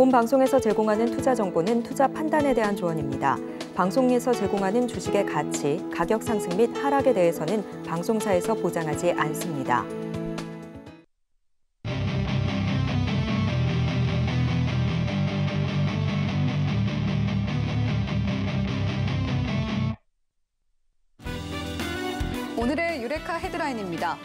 본 방송에서 제공하는 투자 정보는 투자 판단에 대한 조언입니다. 방송에서 제공하는 주식의 가치, 가격 상승 및 하락에 대해서는 방송사에서 보장하지 않습니다. 오늘의 유레카 헤드라인입니다.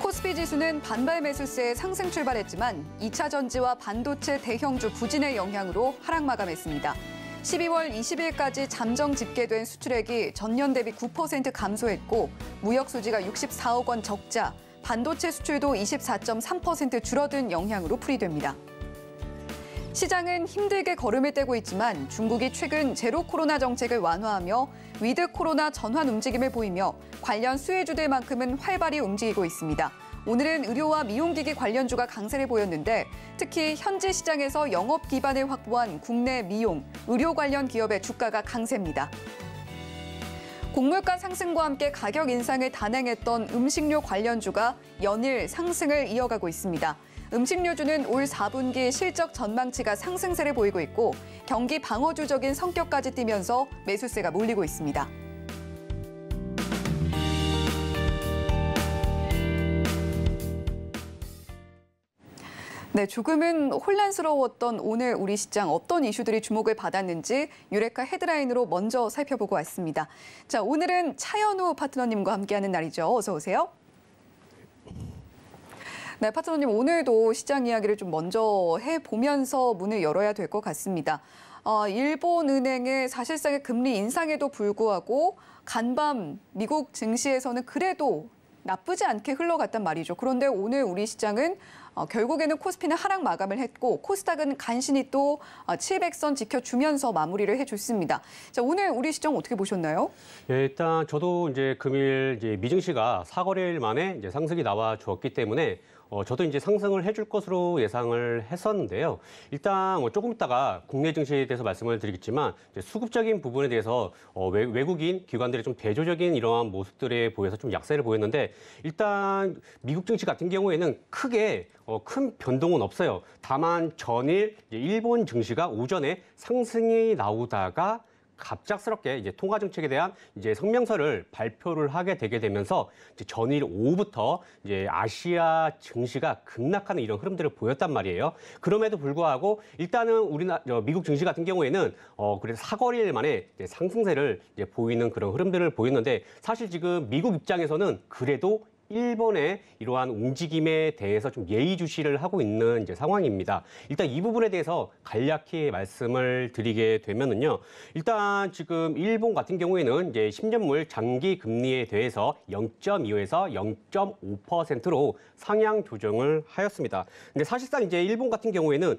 코스피 지수는 반발 매수세에 상승 출발했지만 2차 전지와 반도체 대형주 부진의 영향으로 하락 마감했습니다. 12월 20일까지 잠정 집계된 수출액이 전년 대비 9% 감소했고 무역 수지가 64억 원 적자, 반도체 수출도 24.3% 줄어든 영향으로 풀이됩니다. 시장은 힘들게 걸음을 떼고 있지만 중국이 최근 제로 코로나 정책을 완화하며 위드 코로나 전환 움직임을 보이며 관련 수혜주들만큼은 활발히 움직이고 있습니다. 오늘은 의료와 미용기기 관련주가 강세를 보였는데 특히 현지 시장에서 영업 기반을 확보한 국내 미용, 의료 관련 기업의 주가가 강세입니다. 곡물가 상승과 함께 가격 인상을 단행했던 음식료 관련주가 연일 상승을 이어가고 있습니다. 음식료주는 올 4분기 실적 전망치가 상승세를 보이고 있고 경기 방어주적인 성격까지 띠면서 매수세가 몰리고 있습니다. 네, 조금은 혼란스러웠던 오늘 우리 시장 어떤 이슈들이 주목을 받았는지 유레카 헤드라인으로 먼저 살펴보고 왔습니다. 자, 오늘은 차현우 파트너님과 함께하는 날이죠. 어서 오세요. 네, 파트너님 오늘도 시장 이야기를 좀 먼저 해보면서 문을 열어야 될 것 같습니다. 일본은행의 사실상의 금리 인상에도 불구하고 간밤 미국 증시에서는 그래도 나쁘지 않게 흘러갔단 말이죠. 그런데 오늘 우리 시장은 결국에는 코스피는 하락 마감을 했고 코스닥은 간신히 또 700선 지켜주면서 마무리를 해줬습니다. 자, 오늘 우리 시장 어떻게 보셨나요? 예, 일단 저도 이제 금일 미증시가 4거래일 만에 이제 상승이 나와 주었기 때문에 저도 이제 상승을 해줄 것으로 예상을 했었는데요. 일단 조금 있다가 국내 증시에 대해서 말씀을 드리겠지만 이제 수급적인 부분에 대해서 외국인 기관들의 좀 대조적인 이러한 모습들에 보여서 좀 약세를 보였는데 일단 미국 증시 같은 경우에는 크게 큰 변동은 없어요. 다만 전일 일본 증시가 오전에 상승이 나오다가 갑작스럽게 이제 통화 정책에 대한 이제 성명서를 발표를 하게 되게 되면서 이제 전일 오후부터 이제 아시아 증시가 급락하는 이런 흐름들을 보였단 말이에요. 그럼에도 불구하고 일단은 미국 증시 같은 경우에는 그래서 4거래일 만에 이제 상승세를 이제 보이는 그런 흐름들을 보였는데 사실 지금 미국 입장에서는 그래도 일본의 이러한 움직임에 대해서 좀 예의주시를 하고 있는 이제 상황입니다. 일단 이 부분에 대해서 간략히 말씀을 드리게 되면은요. 일단 지금 일본 같은 경우에는 이제 10년물 장기 금리에 대해서 0.25에서 0.5%로 상향 조정을 하였습니다. 근데 사실상 이제 일본 같은 경우에는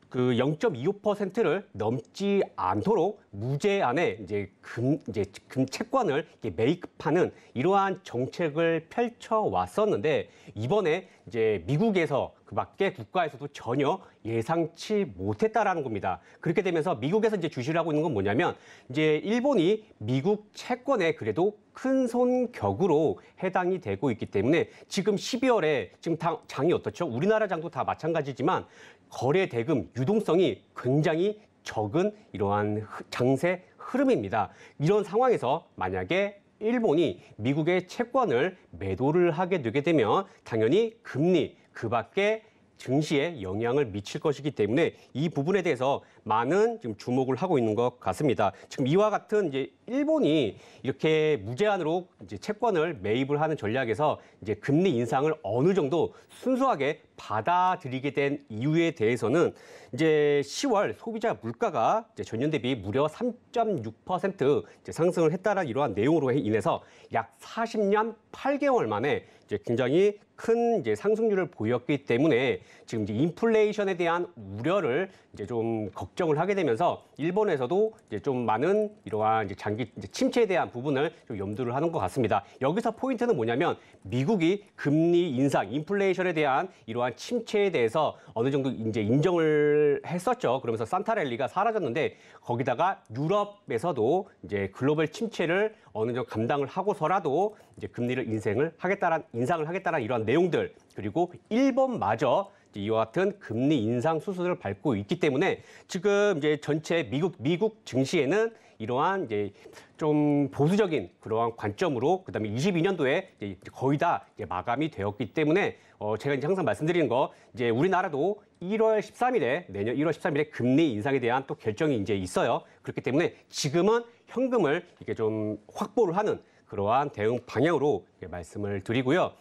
그 0.25%를 넘지 않도록 무제한의 금 채권을 매입하는 이러한 정책을 펼쳐 왔었는데 이번에 이제 미국에서 그밖에 국가에서도 전혀 예상치 못했다라는 겁니다. 그렇게 되면서 미국에서 이제 주시를 하고 있는 건 뭐냐면 이제 일본이 미국 채권에 그래도 큰 손격으로 해당이 되고 있기 때문에 지금 12월에 지금 장이 어떻죠? 우리나라 장도 다 마찬가지지만 거래 대금 유동성이 굉장히 적은 이러한 장세 흐름입니다. 이런 상황에서 만약에 일본이 미국의 채권을 매도를 하게 되게 되면 당연히 금리 그밖에 증시에 영향을 미칠 것이기 때문에 이 부분에 대해서 많은 지금 주목을 하고 있는 것 같습니다. 지금 이와 같은 이제 일본이 이렇게 무제한으로 이제 채권을 매입을 하는 전략에서 이제 금리 인상을 어느 정도 순수하게 받아들이게 된 이유에 대해서는 이제 10월 소비자 물가가 이제 전년 대비 무려 3.6% 이제 상승을 했다는 이러한 내용으로 인해서 약 40년 8개월 만에 이제 굉장히 큰 이제 상승률을 보였기 때문에 지금 이제 인플레이션에 대한 우려를 이제 좀 걱정을 하게 되면서 일본에서도 이제 좀 많은 이러한 이제 장기 이제 침체에 대한 부분을 좀 염두를 하는 것 같습니다. 여기서 포인트는 뭐냐면 미국이 금리 인상, 인플레이션에 대한 이러한 침체에 대해서 어느 정도 이제 인정을 했었죠. 그러면서 산타랠리가 사라졌는데 거기다가 유럽에서도 이제 글로벌 침체를 어느 정도 감당을 하고서라도 이제 금리를 인상을 하겠다라는 이러한 내용들 그리고 일본마저 이와 같은 금리 인상 수순을 밟고 있기 때문에 지금 이제 전체 미국 증시에는 이러한 이제 좀 보수적인 그러한 관점으로 그다음에 22년도에 이제 거의 다 이제 마감이 되었기 때문에 제가 이제 항상 말씀드리는 거 이제 우리나라도 1월 13일에 내년 1월 13일에 금리 인상에 대한 또 결정이 이제 있어요. 그렇기 때문에 지금은 현금을 이렇게 좀 확보를 하는 그러한 대응 방향으로 말씀을 드리고요.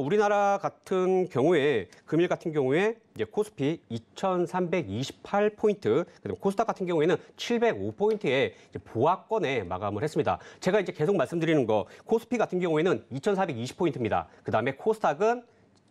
우리나라 같은 경우에 금일 같은 경우에 이제 코스피 2,328포인트, 그다음 코스닥 같은 경우에는 705포인트의 보합권에 마감을 했습니다. 제가 이제 계속 말씀드리는 거 코스피 같은 경우에는 2,420포인트입니다. 그다음에 코스닥은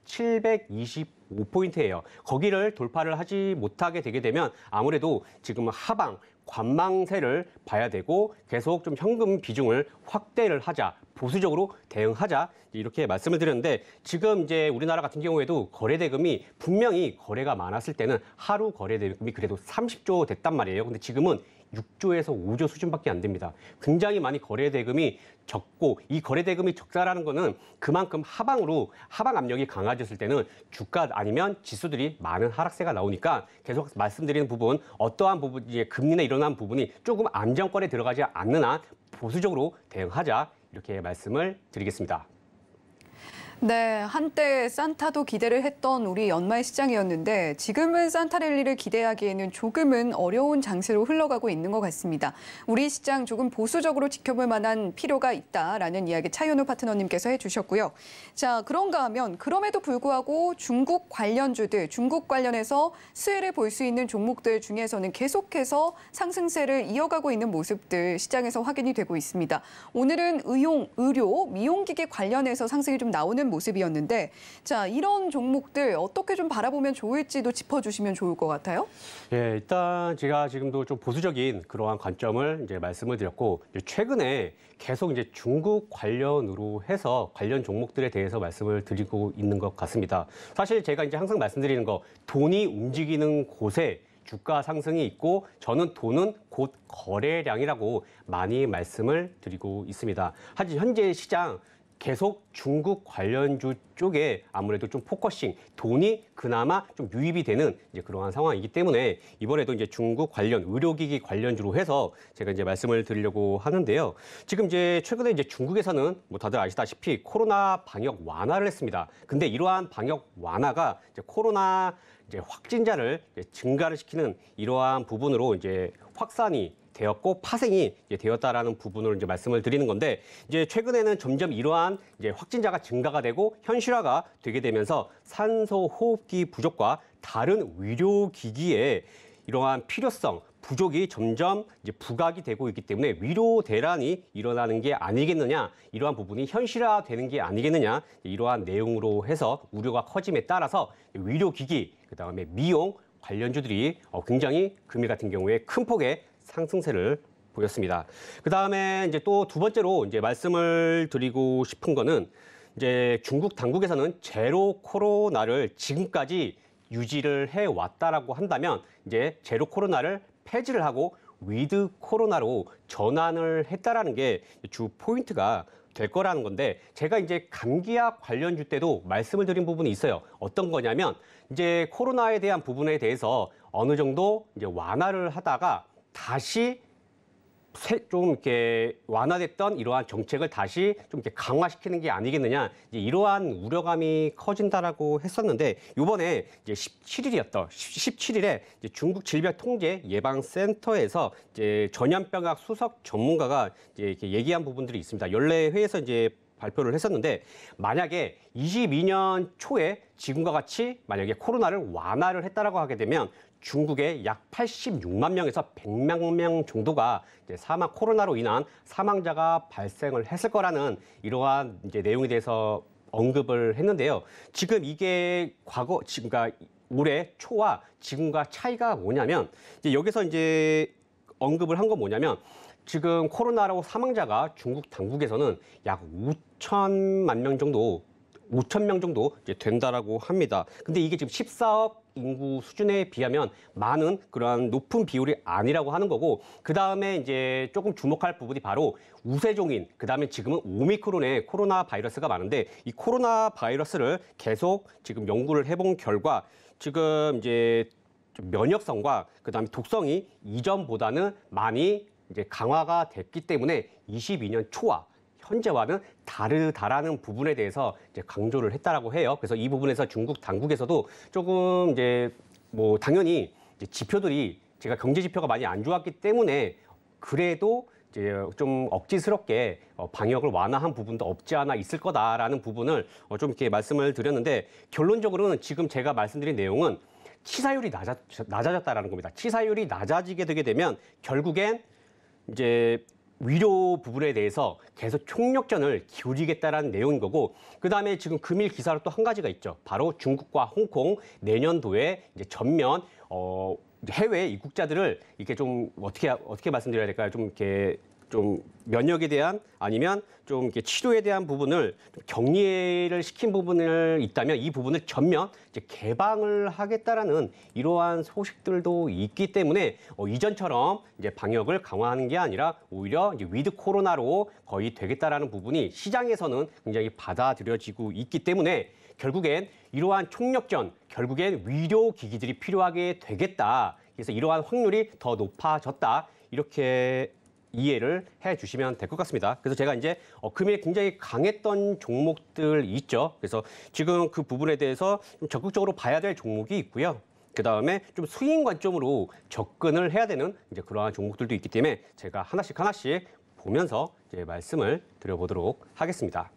725포인트예요. 거기를 돌파를 하지 못하게 되게 되면 아무래도 지금 하방 관망세를 봐야 되고 계속 좀 현금 비중을 확대를 하자, 보수적으로 대응하자 이렇게 말씀을 드렸는데 지금 이제 우리나라 같은 경우에도 거래대금이 분명히 거래가 많았을 때는 하루 거래대금이 그래도 30조 됐단 말이에요. 근데 지금은 6조에서 5조 수준밖에 안 됩니다. 굉장히 많이 거래대금이 적고 이 거래대금이 적다라는 거는 그만큼 하방 압력이 강해졌을 때는 주가 아니면 지수들이 많은 하락세가 나오니까 계속 말씀드리는 부분 어떠한 부분 이제 금리나 일어난 부분이 조금 안정권에 들어가지 않는 한 보수적으로 대응하자 이렇게 말씀을 드리겠습니다. 네, 한때 산타도 기대를 했던 우리 연말 시장이었는데 지금은 산타랠리를 기대하기에는 조금은 어려운 장세로 흘러가고 있는 것 같습니다. 우리 시장 조금 보수적으로 지켜볼 만한 필요가 있다라는 이야기 차윤우 파트너님께서 해주셨고요. 자, 그런가 하면 그럼에도 불구하고 중국 관련주들, 중국 관련해서 수혜를 볼 수 있는 종목들 중에서는 계속해서 상승세를 이어가고 있는 모습들 시장에서 확인이 되고 있습니다. 오늘은 의료, 미용기기 관련해서 상승이 좀 나오는 모습이었는데 자 이런 종목들 어떻게 좀 바라보면 좋을지도 짚어주시면 좋을 것 같아요. 예, 일단 제가 지금도 좀 보수적인 그러한 관점을 이제 말씀을 드렸고 최근에 계속 이제 중국 관련으로 해서 관련 종목들에 대해서 말씀을 드리고 있는 것 같습니다. 사실 제가 이제 항상 말씀드리는 거 돈이 움직이는 곳에 주가 상승이 있고 저는 돈은 곧 거래량이라고 많이 말씀을 드리고 있습니다. 하지만 현재 시장 계속 중국 관련주 쪽에 아무래도 좀 포커싱, 돈이 그나마 좀 유입이 되는 이제 그러한 상황이기 때문에 이번에도 이제 중국 관련 의료기기 관련주로 해서 제가 이제 말씀을 드리려고 하는데요. 지금 이제 최근에 이제 중국에서는 뭐 다들 아시다시피 코로나 방역 완화를 했습니다. 근데 이러한 방역 완화가 이제 코로나 이제 확진자를 이제 증가를 시키는 이러한 부분으로 이제 확산이 되었고 파생이 되었다라는 부분을 이제 말씀을 드리는 건데 이제 최근에는 점점 이러한 이제 확진자가 증가가 되고 현실화가 되게 되면서 산소 호흡기 부족과 다른 의료기기의 이러한 필요성 부족이 점점 이제 부각이 되고 있기 때문에 위로 대란이 일어나는 게 아니겠느냐 이러한 부분이 현실화되는 게 아니겠느냐 이러한 내용으로 해서 우려가 커짐에 따라서 의료기기 그다음에 미용 관련주들이 굉장히 금일 같은 경우에 큰 폭의 상승세를 보였습니다. 그 다음에 이제 또 두 번째로 이제 말씀을 드리고 싶은 거는 이제 중국 당국에서는 제로 코로나를 지금까지 유지를 해 왔다라고 한다면 이제 제로 코로나를 폐지를 하고 위드 코로나로 전환을 했다라는 게 주 포인트가 될 거라는 건데 제가 이제 감기약 관련주 때도 말씀을 드린 부분이 있어요. 어떤 거냐면 이제 코로나에 대한 부분에 대해서 어느 정도 이제 완화를 하다가 다시 좀 이렇게 완화됐던 이러한 정책을 다시 좀 이렇게 강화시키는 게 아니겠느냐 이제 이러한 우려감이 커진다라고 했었는데 이번에 이제 17일에 이제 중국 질병통제예방센터에서 이제 전염병학 수석 전문가가 이제 이렇게 얘기한 부분들이 있습니다. 연례회에서 이제 발표를 했었는데 만약에 22년 초에 지금과 같이 만약에 코로나를 완화를 했다라고 하게 되면 중국의 약 86만 명에서 100만 명 정도가 이제 코로나로 인한 사망자가 발생을 했을 거라는 이러한 이제 내용에 대해서 언급을 했는데요. 지금 이게 그러니까 올해 초와 지금과 차이가 뭐냐면 이제 여기서 이제 언급을 한 건 뭐냐면 지금 코로나로 사망자가 중국 당국에서는 약 5천만 명 정도 5천 명 정도 이제 된다라고 합니다. 근데 이게 지금 14억 인구 수준에 비하면 많은 그러한 높은 비율이 아니라고 하는 거고 그 다음에 이제 조금 주목할 부분이 바로 우세종인 그 다음에 지금은 오미크론의 코로나 바이러스가 많은데 이 코로나 바이러스를 계속 지금 연구를 해본 결과 지금 이제 좀 면역성과 그다음에 독성이 이전보다는 많이 이제 강화가 됐기 때문에 22년 초와 현재와는 다르다라는 부분에 대해서 이제 강조를 했다라고 해요. 그래서 이 부분에서 중국 당국에서도 조금 이제 뭐 당연히 이제 지표들이 제가 경제 지표가 많이 안 좋았기 때문에 그래도 이제 좀 억지스럽게 방역을 완화한 부분도 없지 않아 있을 거다라는 부분을 좀 이렇게 말씀을 드렸는데 결론적으로는 지금 제가 말씀드린 내용은 치사율이 낮아졌다라는 겁니다. 치사율이 낮아지게 되게 되면 결국엔 이제 위료 부분에 대해서 계속 총력전을 기울이겠다라는 내용인 거고, 그 다음에 지금 금일 기사로 또 한 가지가 있죠. 바로 중국과 홍콩 내년도에 이제 전면 해외 입국자들을 이렇게 좀 어떻게 말씀드려야 될까요? 좀 이렇게 좀 면역에 대한 아니면 좀 이렇게 치료에 대한 부분을 좀 격리를 시킨 부분을 있다면 이 부분을 전면 이제 개방을 하겠다라는 이러한 소식들도 있기 때문에 이전처럼 이제 방역을 강화하는 게 아니라 오히려 이제 위드 코로나로 거의 되겠다라는 부분이 시장에서는 굉장히 받아들여지고 있기 때문에 결국엔 이러한 총력전, 결국엔 의료 기기들이 필요하게 되겠다. 그래서 이러한 확률이 더 높아졌다. 이렇게 이해를 해 주시면 될 것 같습니다. 그래서 제가 이제 금일 굉장히 강했던 종목들 있죠. 그래서 지금 그 부분에 대해서 좀 적극적으로 봐야 될 종목이 있고요. 그 다음에 좀 수익 관점으로 접근을 해야 되는 이제 그러한 종목들도 있기 때문에 제가 하나씩 보면서 이제 말씀을 드려보도록 하겠습니다.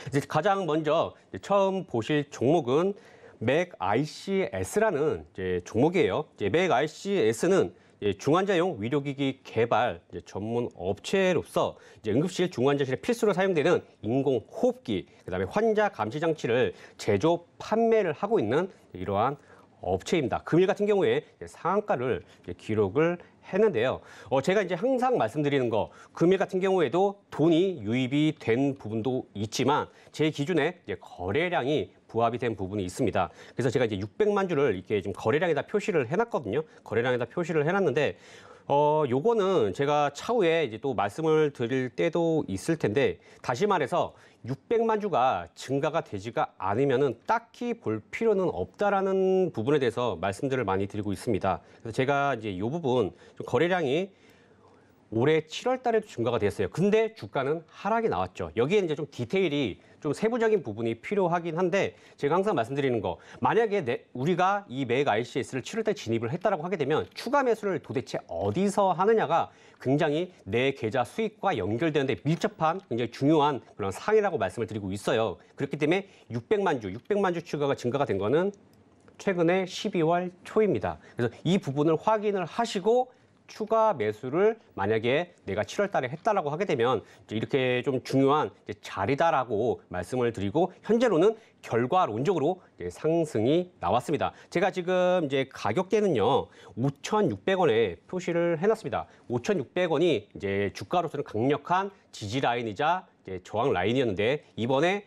이제 가장 먼저 처음 보실 종목은 맥ICS라는 이제 종목이에요. 이제 맥ICS는 중환자용 의료기기 개발 전문 업체로서 이제 응급실 중환자실에 필수로 사용되는 인공호흡기, 그다음에 환자 감시 장치를 제조 판매를 하고 있는 이러한 업체입니다. 금일 같은 경우에 상한가를 기록을 했는데요. 제가 이제 항상 말씀드리는 거, 금일 같은 경우에도 돈이 유입이 된 부분도 있지만 제 기준에 이제 거래량이 부합이 된 부분이 있습니다. 그래서 제가 이제 600만 주를 이렇게 좀 거래량에다 표시를 해놨거든요. 거래량에다 표시를 해놨는데, 요거는 제가 차후에 이제 또 말씀을 드릴 때도 있을 텐데, 다시 말해서 600만 주가 증가가 되지가 않으면은 딱히 볼 필요는 없다라는 부분에 대해서 말씀들을 많이 드리고 있습니다. 그래서 제가 이제 이 부분 좀 거래량이 올해 7월 달에도 증가가 됐어요. 근데 주가는 하락이 나왔죠. 여기에 이제 좀 디테일이 좀 세부적인 부분이 필요하긴 한데 제가 항상 말씀드리는 거, 만약에 우리가 이 맥ICS를 7월 달 진입을 했다라고 하게 되면 추가 매수를 도대체 어디서 하느냐가 굉장히 내 계좌 수익과 연결되는데 밀접한 굉장히 중요한 그런 사항이라고 말씀을 드리고 있어요. 그렇기 때문에 600만 주 추가가 증가가 된 거는 최근에 12월 초입니다. 그래서 이 부분을 확인을 하시고 추가 매수를 만약에 내가 7월 달에 했다라고 하게 되면 이렇게 좀 중요한 자리다라고 말씀을 드리고, 현재로는 결과론적으로 상승이 나왔습니다. 제가 지금 이제 가격대는요 5,600원에 표시를 해놨습니다. 5,600원이 이제 주가로서는 강력한 지지 라인이자 저항 라인이었는데 이번에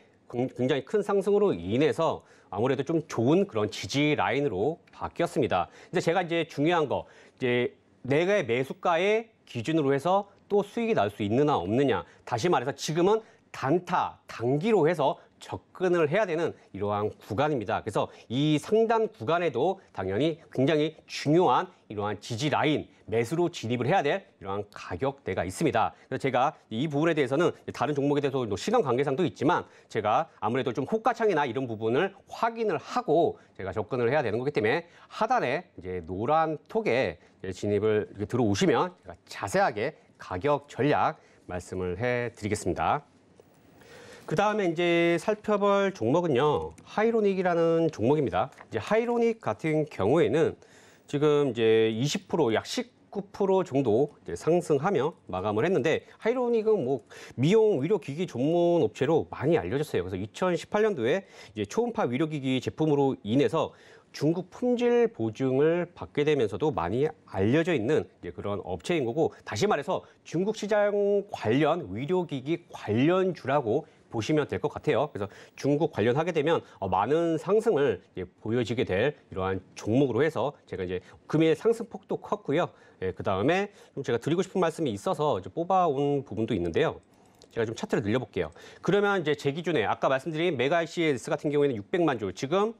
굉장히 큰 상승으로 인해서 아무래도 좀 좋은 그런 지지 라인으로 바뀌었습니다. 근데 제가 이제 중요한 거, 이제 내가의 매수가의 기준으로 해서 또 수익이 날 수 있느냐 없느냐. 다시 말해서 지금은 단기로 해서 접근을 해야 되는 이러한 구간입니다. 그래서 이 상단 구간에도 당연히 굉장히 중요한 이러한 지지 라인, 매수로 진입을 해야 될 이러한 가격대가 있습니다. 그래서 제가 이 부분에 대해서는 다른 종목에 대해서 시간 관계상도 있지만 제가 아무래도 좀 호가창이나 이런 부분을 확인을 하고 제가 접근을 해야 되는 거기 때문에 하단에 이제 노란 톡에 진입을 이렇게 들어오시면 제가 자세하게 가격 전략 말씀을 해드리겠습니다. 그 다음에 이제 살펴볼 종목은요, 하이로닉이라는 종목입니다. 이제 하이로닉 같은 경우에는 지금 이제 20%, 약 19% 정도 이제 상승하며 마감을 했는데, 하이로닉은 뭐 미용 의료기기 전문 업체로 많이 알려졌어요. 그래서 2018년도에 이제 초음파 의료기기 제품으로 인해서 중국 품질 보증을 받게 되면서도 많이 알려져 있는 이제 그런 업체인 거고, 다시 말해서 중국 시장 관련 의료기기 관련주라고 보시면 될 것 같아요. 그래서 중국 관련하게 되면 많은 상승을 보여지게 될 이러한 종목으로 해서 제가 이제 금일 상승폭도 컸고요. 그 다음에 좀 제가 드리고 싶은 말씀이 있어서 이제 뽑아온 부분도 있는데요. 제가 좀 차트를 늘려볼게요. 그러면 이제 제 기준에 아까 말씀드린 맥ICS 같은 경우에는 600만 주, 지금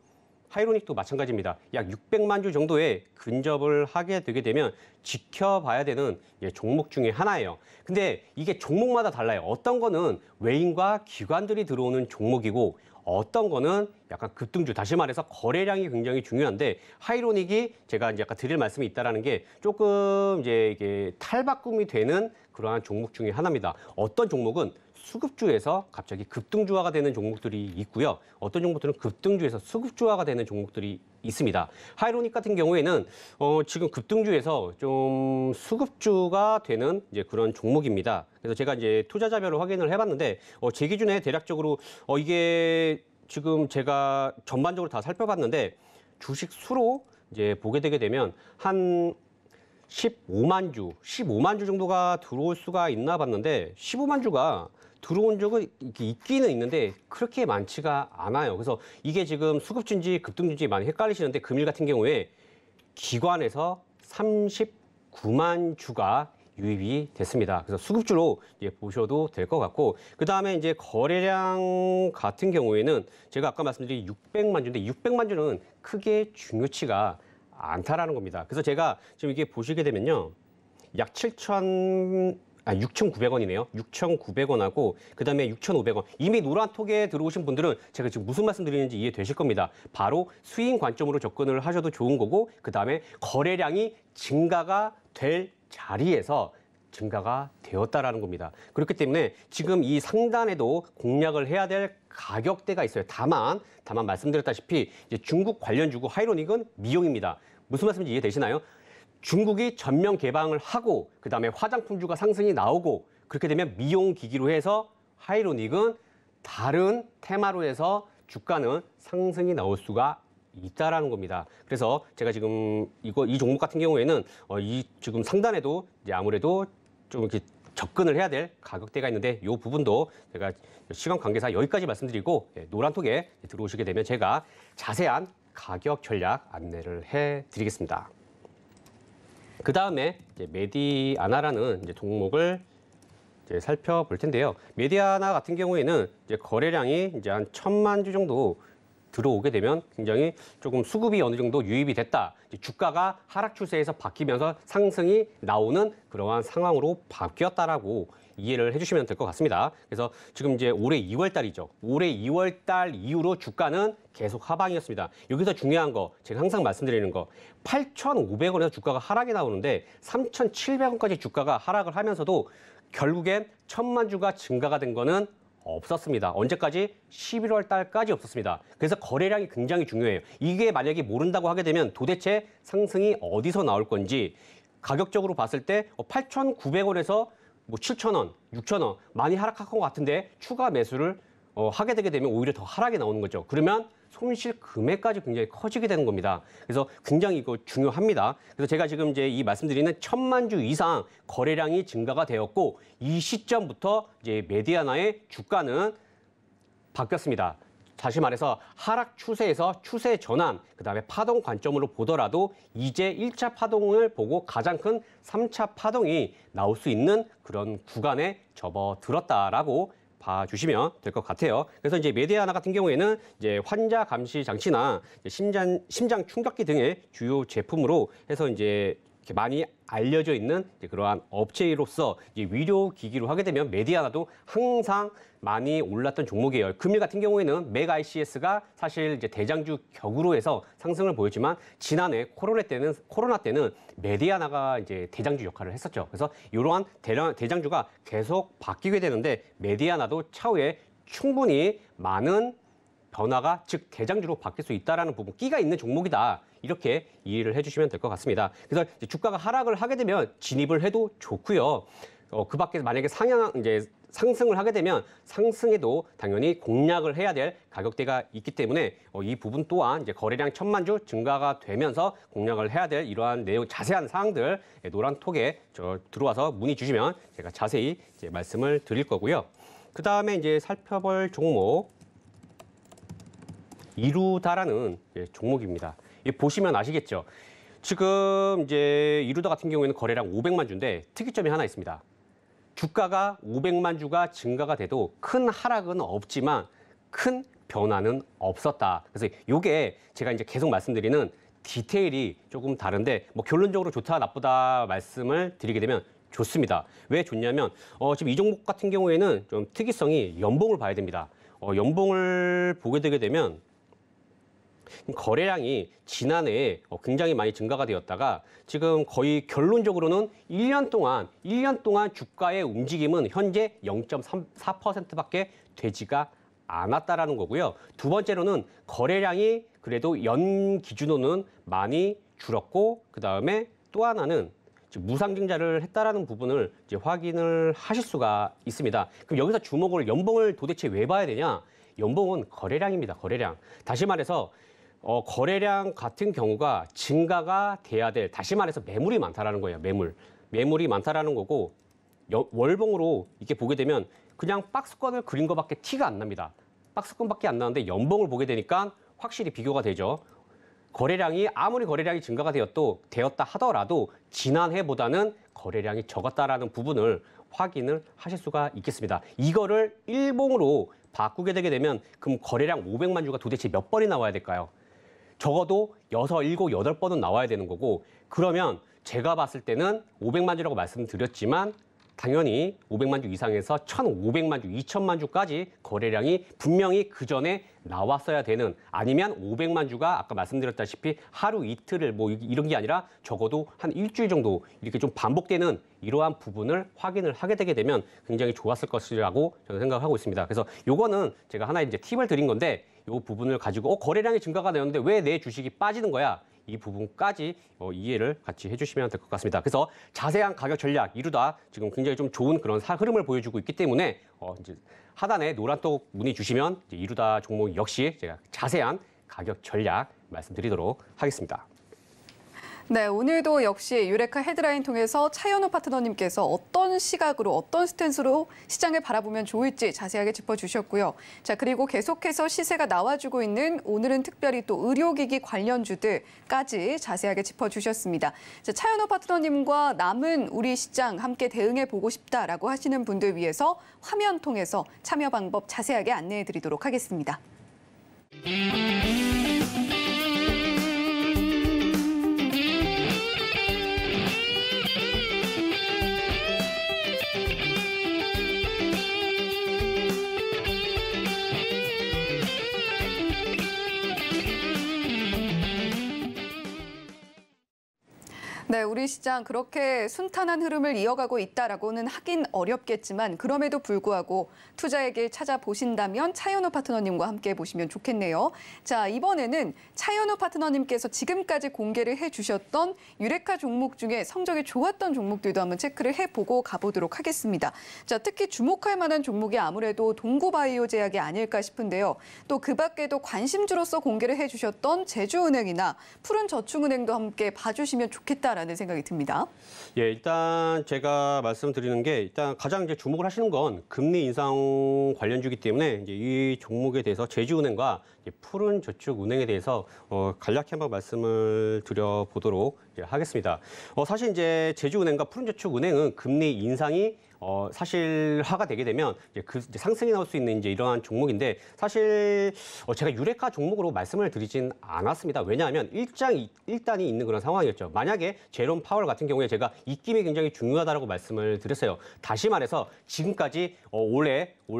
하이로닉도 마찬가지입니다. 약 600만 주 정도의 근접을 하게 되게 되면 지켜봐야 되는 종목 중에 하나예요. 근데 이게 종목마다 달라요. 어떤 거는 외인과 기관들이 들어오는 종목이고 어떤 거는 약간 급등주, 다시 말해서 거래량이 굉장히 중요한데 하이로닉이 제가 이제 아까 드릴 말씀이 있다라는 게 조금 이제 이게 탈바꿈이 되는 그러한 종목 중에 하나입니다. 어떤 종목은 수급주에서 갑자기 급등주화가 되는 종목들이 있고요. 어떤 종목들은 급등주에서 수급주화가 되는 종목들이 있습니다. 하이로닉 같은 경우에는 지금 급등주에서 좀 수급주가 되는 이제 그런 종목입니다. 그래서 제가 이제 투자자별로 확인을 해봤는데 제 기준에 대략적으로 이게 지금 제가 전반적으로 다 살펴봤는데 주식 수로 이제 보게 되게 되면 한 15만 주 정도가 들어올 수가 있나 봤는데 15만 주가 들어온 적은 있기는 있는데 그렇게 많지가 않아요. 그래서 이게 지금 수급주인지 급등주인지 많이 헷갈리시는데 금일 같은 경우에 기관에서 39만 주가 유입이 됐습니다. 그래서 수급주로 보셔도 될 것 같고 그다음에 이제 거래량 같은 경우에는 제가 아까 말씀드린 600만 주인데 600만 주는 크게 중요치가 않다라는 겁니다. 그래서 제가 지금 이게 보시게 되면요. 약 6,900원이네요. 6,900원하고 그다음에 6,500원. 이미 노란톡에 들어오신 분들은 제가 지금 무슨 말씀 드리는지 이해되실 겁니다. 바로 수익 관점으로 접근을 하셔도 좋은 거고 그다음에 거래량이 증가가 될 자리에서 증가가 되었다라는 겁니다. 그렇기 때문에 지금 이 상단에도 공략을 해야 될 가격대가 있어요. 다만 말씀드렸다시피 이제 중국 관련주고 하이로닉은 미용입니다. 무슨 말씀인지 이해되시나요? 중국이 전면 개방을 하고 그다음에 화장품주가 상승이 나오고 그렇게 되면 미용기기로 해서 하이로닉은 다른 테마로 해서 주가는 상승이 나올 수가 있다라는 겁니다. 그래서 제가 지금 이 종목 같은 경우에는 이 지금 상단에도 이제 아무래도 좀 이렇게 접근을 해야 될 가격대가 있는데 이 부분도 제가 시간 관계상 여기까지 말씀드리고 노란톡에 들어오시게 되면 제가 자세한 가격 전략 안내를 해드리겠습니다. 그 다음에 메디아나라는 이제 종목을 이제 살펴볼 텐데요. 메디아나 같은 경우에는 이제 거래량이 이제 한 1,000만 주 정도 들어오게 되면 굉장히 조금 수급이 어느 정도 유입이 됐다. 이제 주가가 하락 추세에서 바뀌면서 상승이 나오는 그러한 상황으로 바뀌었다라고 이해를 해주시면 될 것 같습니다. 그래서 지금 이제 올해 2월 달이죠. 올해 2월 달 이후로 주가는 계속 하방이었습니다. 여기서 중요한 거, 제가 항상 말씀드리는 거, 8,500원에서 주가가 하락이 나오는데 3,700원까지 주가가 하락을 하면서도 결국엔 1,000만 주가 증가가 된 거는 없었습니다. 언제까지? 11월 달까지 없었습니다. 그래서 거래량이 굉장히 중요해요. 이게 만약에 모른다고 하게 되면 도대체 상승이 어디서 나올 건지 가격적으로 봤을 때 8,900원에서 뭐 7,000원, 6,000원 많이 하락한 것 같은데 추가 매수를 하게 되게 되면 오히려 더 하락이 나오는 거죠. 그러면 손실 금액까지 굉장히 커지게 되는 겁니다. 그래서 굉장히 이거 중요합니다. 그래서 제가 지금 이제 이 말씀드리는 1,000만 주 이상 거래량이 증가가 되었고 이 시점부터 이제 메디아나의 주가는 바뀌었습니다. 다시 말해서 하락 추세에서 추세 전환, 그다음에 파동 관점으로 보더라도 이제 1차 파동을 보고 가장 큰 3차 파동이 나올 수 있는 그런 구간에 접어들었다라고 봐주시면 될 것 같아요. 그래서 이제 메디아나 같은 경우에는 이제 환자 감시 장치나 심장 충격기 등의 주요 제품으로 해서 이제 이렇게 많이 알려져 있는 그러한 업체로서 이제 의료 기기로 하게 되면 메디아나도 항상 많이 올랐던 종목이에요. 금일 같은 경우에는 맥 ICS가 사실 이제 대장주 격으로 해서 상승을 보였지만 지난해 코로나 때는 메디아나가 이제 대장주 역할을 했었죠. 그래서 이러한 대장주가 계속 바뀌게 되는데 메디아나도 차후에 충분히 많은 변화가 즉 대장주로 바뀔 수 있다라는 부분, 끼가 있는 종목이다. 이렇게 이해를 해주시면 될 것 같습니다. 그래서 이제 주가가 하락을 하게 되면 진입을 해도 좋고요. 그 밖에 만약에 상승을 하게 되면 상승에도 당연히 공략을 해야 될 가격대가 있기 때문에 이 부분 또한 이제 거래량 1,000만 주 증가가 되면서 공략을 해야 될 이러한 내용 자세한 사항들 노란톡에 들어와서 문의 주시면 제가 자세히 이제 말씀을 드릴 거고요. 그 다음에 이제 살펴볼 종목 이루다라는 종목입니다. 보시면 아시겠죠? 지금 이제 이루다 같은 경우에는 거래량 500만 주인데 특이점이 하나 있습니다. 주가가 500만 주가 증가가 돼도 큰 하락은 없지만 큰 변화는 없었다. 그래서 이게 제가 이제 계속 말씀드리는 디테일이 조금 다른데 뭐 결론적으로 좋다 나쁘다 말씀을 드리게 되면 좋습니다. 왜 좋냐면 지금 이 종목 같은 경우에는 좀 특이성이 연봉을 봐야 됩니다. 연봉을 보게 되게 되면 거래량이 지난해에 굉장히 많이 증가가 되었다가 지금 거의 결론적으로는 1년 동안 주가의 움직임은 현재 0.4%밖에 되지가 않았다라는 거고요. 두 번째로는 거래량이 그래도 연 기준으로는 많이 줄었고 그다음에 또 하나는 무상증자를 했다라는 부분을 이제 확인을 하실 수가 있습니다. 그럼 여기서 주목을 연봉을 도대체 왜 봐야 되냐? 연봉은 거래량입니다. 거래량. 다시 말해서 거래량 같은 경우가 증가가 돼야 될, 다시 말해서 매물이 많다라는 거예요. 매물이 많다라는 거고 월봉으로 이렇게 보게 되면 그냥 박스권을 그린 것밖에 티가 안 납니다. 박스권밖에 안 나는데 연봉을 보게 되니까 확실히 비교가 되죠. 아무리 거래량이 증가가 되었다 하더라도 지난해보다는 거래량이 적었다라는 부분을 확인을 하실 수가 있겠습니다. 이거를 일봉으로 바꾸게 되게 되면 그럼 거래량 500만 주가 도대체 몇 번이 나와야 될까요? 적어도 6, 7, 8번은 나와야 되는 거고 그러면 제가 봤을 때는 500만 주라고 말씀드렸지만 당연히 500만 주 이상에서 1,500만 주, 2,000만 주까지 거래량이 분명히 그 전에 나왔어야 되는 아니면 500만 주가 아까 말씀드렸다시피 하루 이틀을 뭐 이런 게 아니라 적어도 한 일주일 정도 이렇게 좀 반복되는 이러한 부분을 확인을 하게 되게 되면 굉장히 좋았을 것이라고 저는 생각하고 있습니다. 그래서 요거는 제가 하나의 이제 팁을 드린 건데 요 부분을 가지고 거래량이 증가가 되었는데 왜 내 주식이 빠지는 거야? 이 부분까지 이해를 같이 해주시면 될 것 같습니다. 그래서 자세한 가격 전략 이루다 지금 굉장히 좀 좋은 그런 흐름을 보여주고 있기 때문에 이제 하단에 노란톡 문의 주시면 이제 이루다 종목 역시 제가 자세한 가격 전략 말씀드리도록 하겠습니다. 네, 오늘도 역시 유레카 헤드라인 통해서 차현우 파트너님께서 어떤 시각으로 어떤 스탠스로 시장을 바라보면 좋을지 자세하게 짚어주셨고요. 자, 그리고 계속해서 시세가 나와주고 있는 오늘은 특별히 또 의료기기 관련주들까지 자세하게 짚어주셨습니다. 자, 차현우 파트너님과 남은 우리 시장 함께 대응해보고 싶다라고 하시는 분들 위해서 화면 통해서 참여 방법 자세하게 안내해드리도록 하겠습니다. 네, 우리 시장 그렇게 순탄한 흐름을 이어가고 있다라고는 하긴 어렵겠지만 그럼에도 불구하고 투자의 길 찾아보신다면 차현우 파트너님과 함께 보시면 좋겠네요. 자, 이번에는 차현우 파트너님께서 지금까지 공개를 해주셨던 유레카 종목 중에 성적이 좋았던 종목들도 한번 체크를 해보고 가보도록 하겠습니다. 자, 특히 주목할 만한 종목이 아무래도 동구바이오 제약이 아닐까 싶은데요. 또 그 밖에도 관심주로서 공개를 해주셨던 제주은행이나 푸른저축은행도 함께 봐주시면 좋겠다라는 생각이 듭니다. 예, 일단 제가 말씀드리는 게 일단 가장 이제 주목을 하시는 건 금리 인상 관련주기 때문에 이제 이 종목에 대해서 제주은행과 푸른저축은행에 대해서 간략히 한번 말씀을 드려보도록 하겠습니다. 사실 이제 제주은행과 푸른저축은행은 금리 인상이 사실화가 되게 되면 이제 상승이 나올 수 있는 이제 이러한 종목인데 사실 제가 유레카 종목으로 말씀을 드리진 않았습니다. 왜냐하면 일단이 있는 그런 상황이었죠. 만약에 제롬 파월 같은 경우에 제가 입김이 굉장히 중요하다라고 말씀을 드렸어요. 다시 말해서 지금까지 올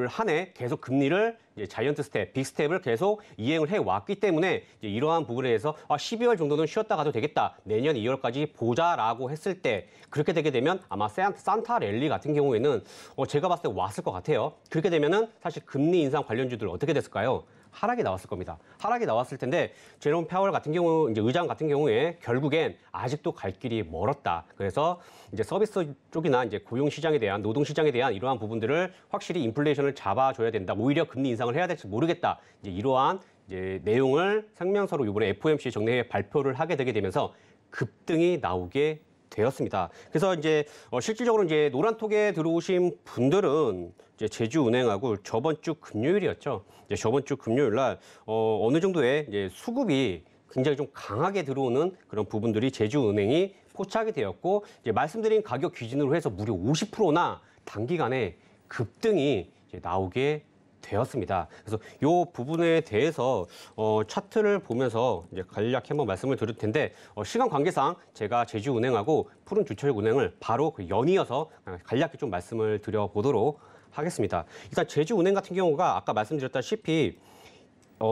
한 해 계속 금리를 이제 자이언트 스텝, 빅스텝을 계속 이행을 해왔기 때문에 이제 이러한 부분에 대해서 12월 정도는 쉬었다 가도 되겠다. 내년 2월까지 보자라고 했을 때 그렇게 되게 되면 아마 산타 랠리 같은 경우에는 제가 봤을 때 왔을 것 같아요. 그렇게 되면은 사실 금리 인상 관련주들 어떻게 됐을까요? 하락이 나왔을 겁니다. 하락이 나왔을 텐데 제롬 파월 같은 경우 이제 의장 같은 경우에 결국엔 아직도 갈 길이 멀었다. 그래서 이제 서비스 쪽이나 이제 고용 시장에 대한 노동 시장에 대한 이러한 부분들을 확실히 인플레이션을 잡아줘야 된다. 오히려 금리 인상을 해야 될지 모르겠다. 이제 이러한 이제 내용을 성명서로 이번에 FOMC 정례회 발표를 하게 되게 되면서 급등이 나오게 되었습니다. 그래서 이제 실질적으로 이제 노란톡에 들어오신 분들은 이제 제주은행하고 저번 주 금요일이었죠. 이제 저번 주 금요일 날 어느 정도의 이제 수급이 굉장히 좀 강하게 들어오는 그런 부분들이 제주은행이 포착이 되었고 이제 말씀드린 가격 기준으로 해서 무려 50%나 단기간에 급등이 이제 나오게 되었습니다. 그래서 이 부분에 대해서 차트를 보면서 이제 간략히 한번 말씀을 드릴 텐데 시간 관계상 제가 제주은행하고 푸른주철은행을 바로 연이어서 간략히 좀 말씀을 드려보도록 하겠습니다. 일단 제주은행 같은 경우가 아까 말씀드렸다시피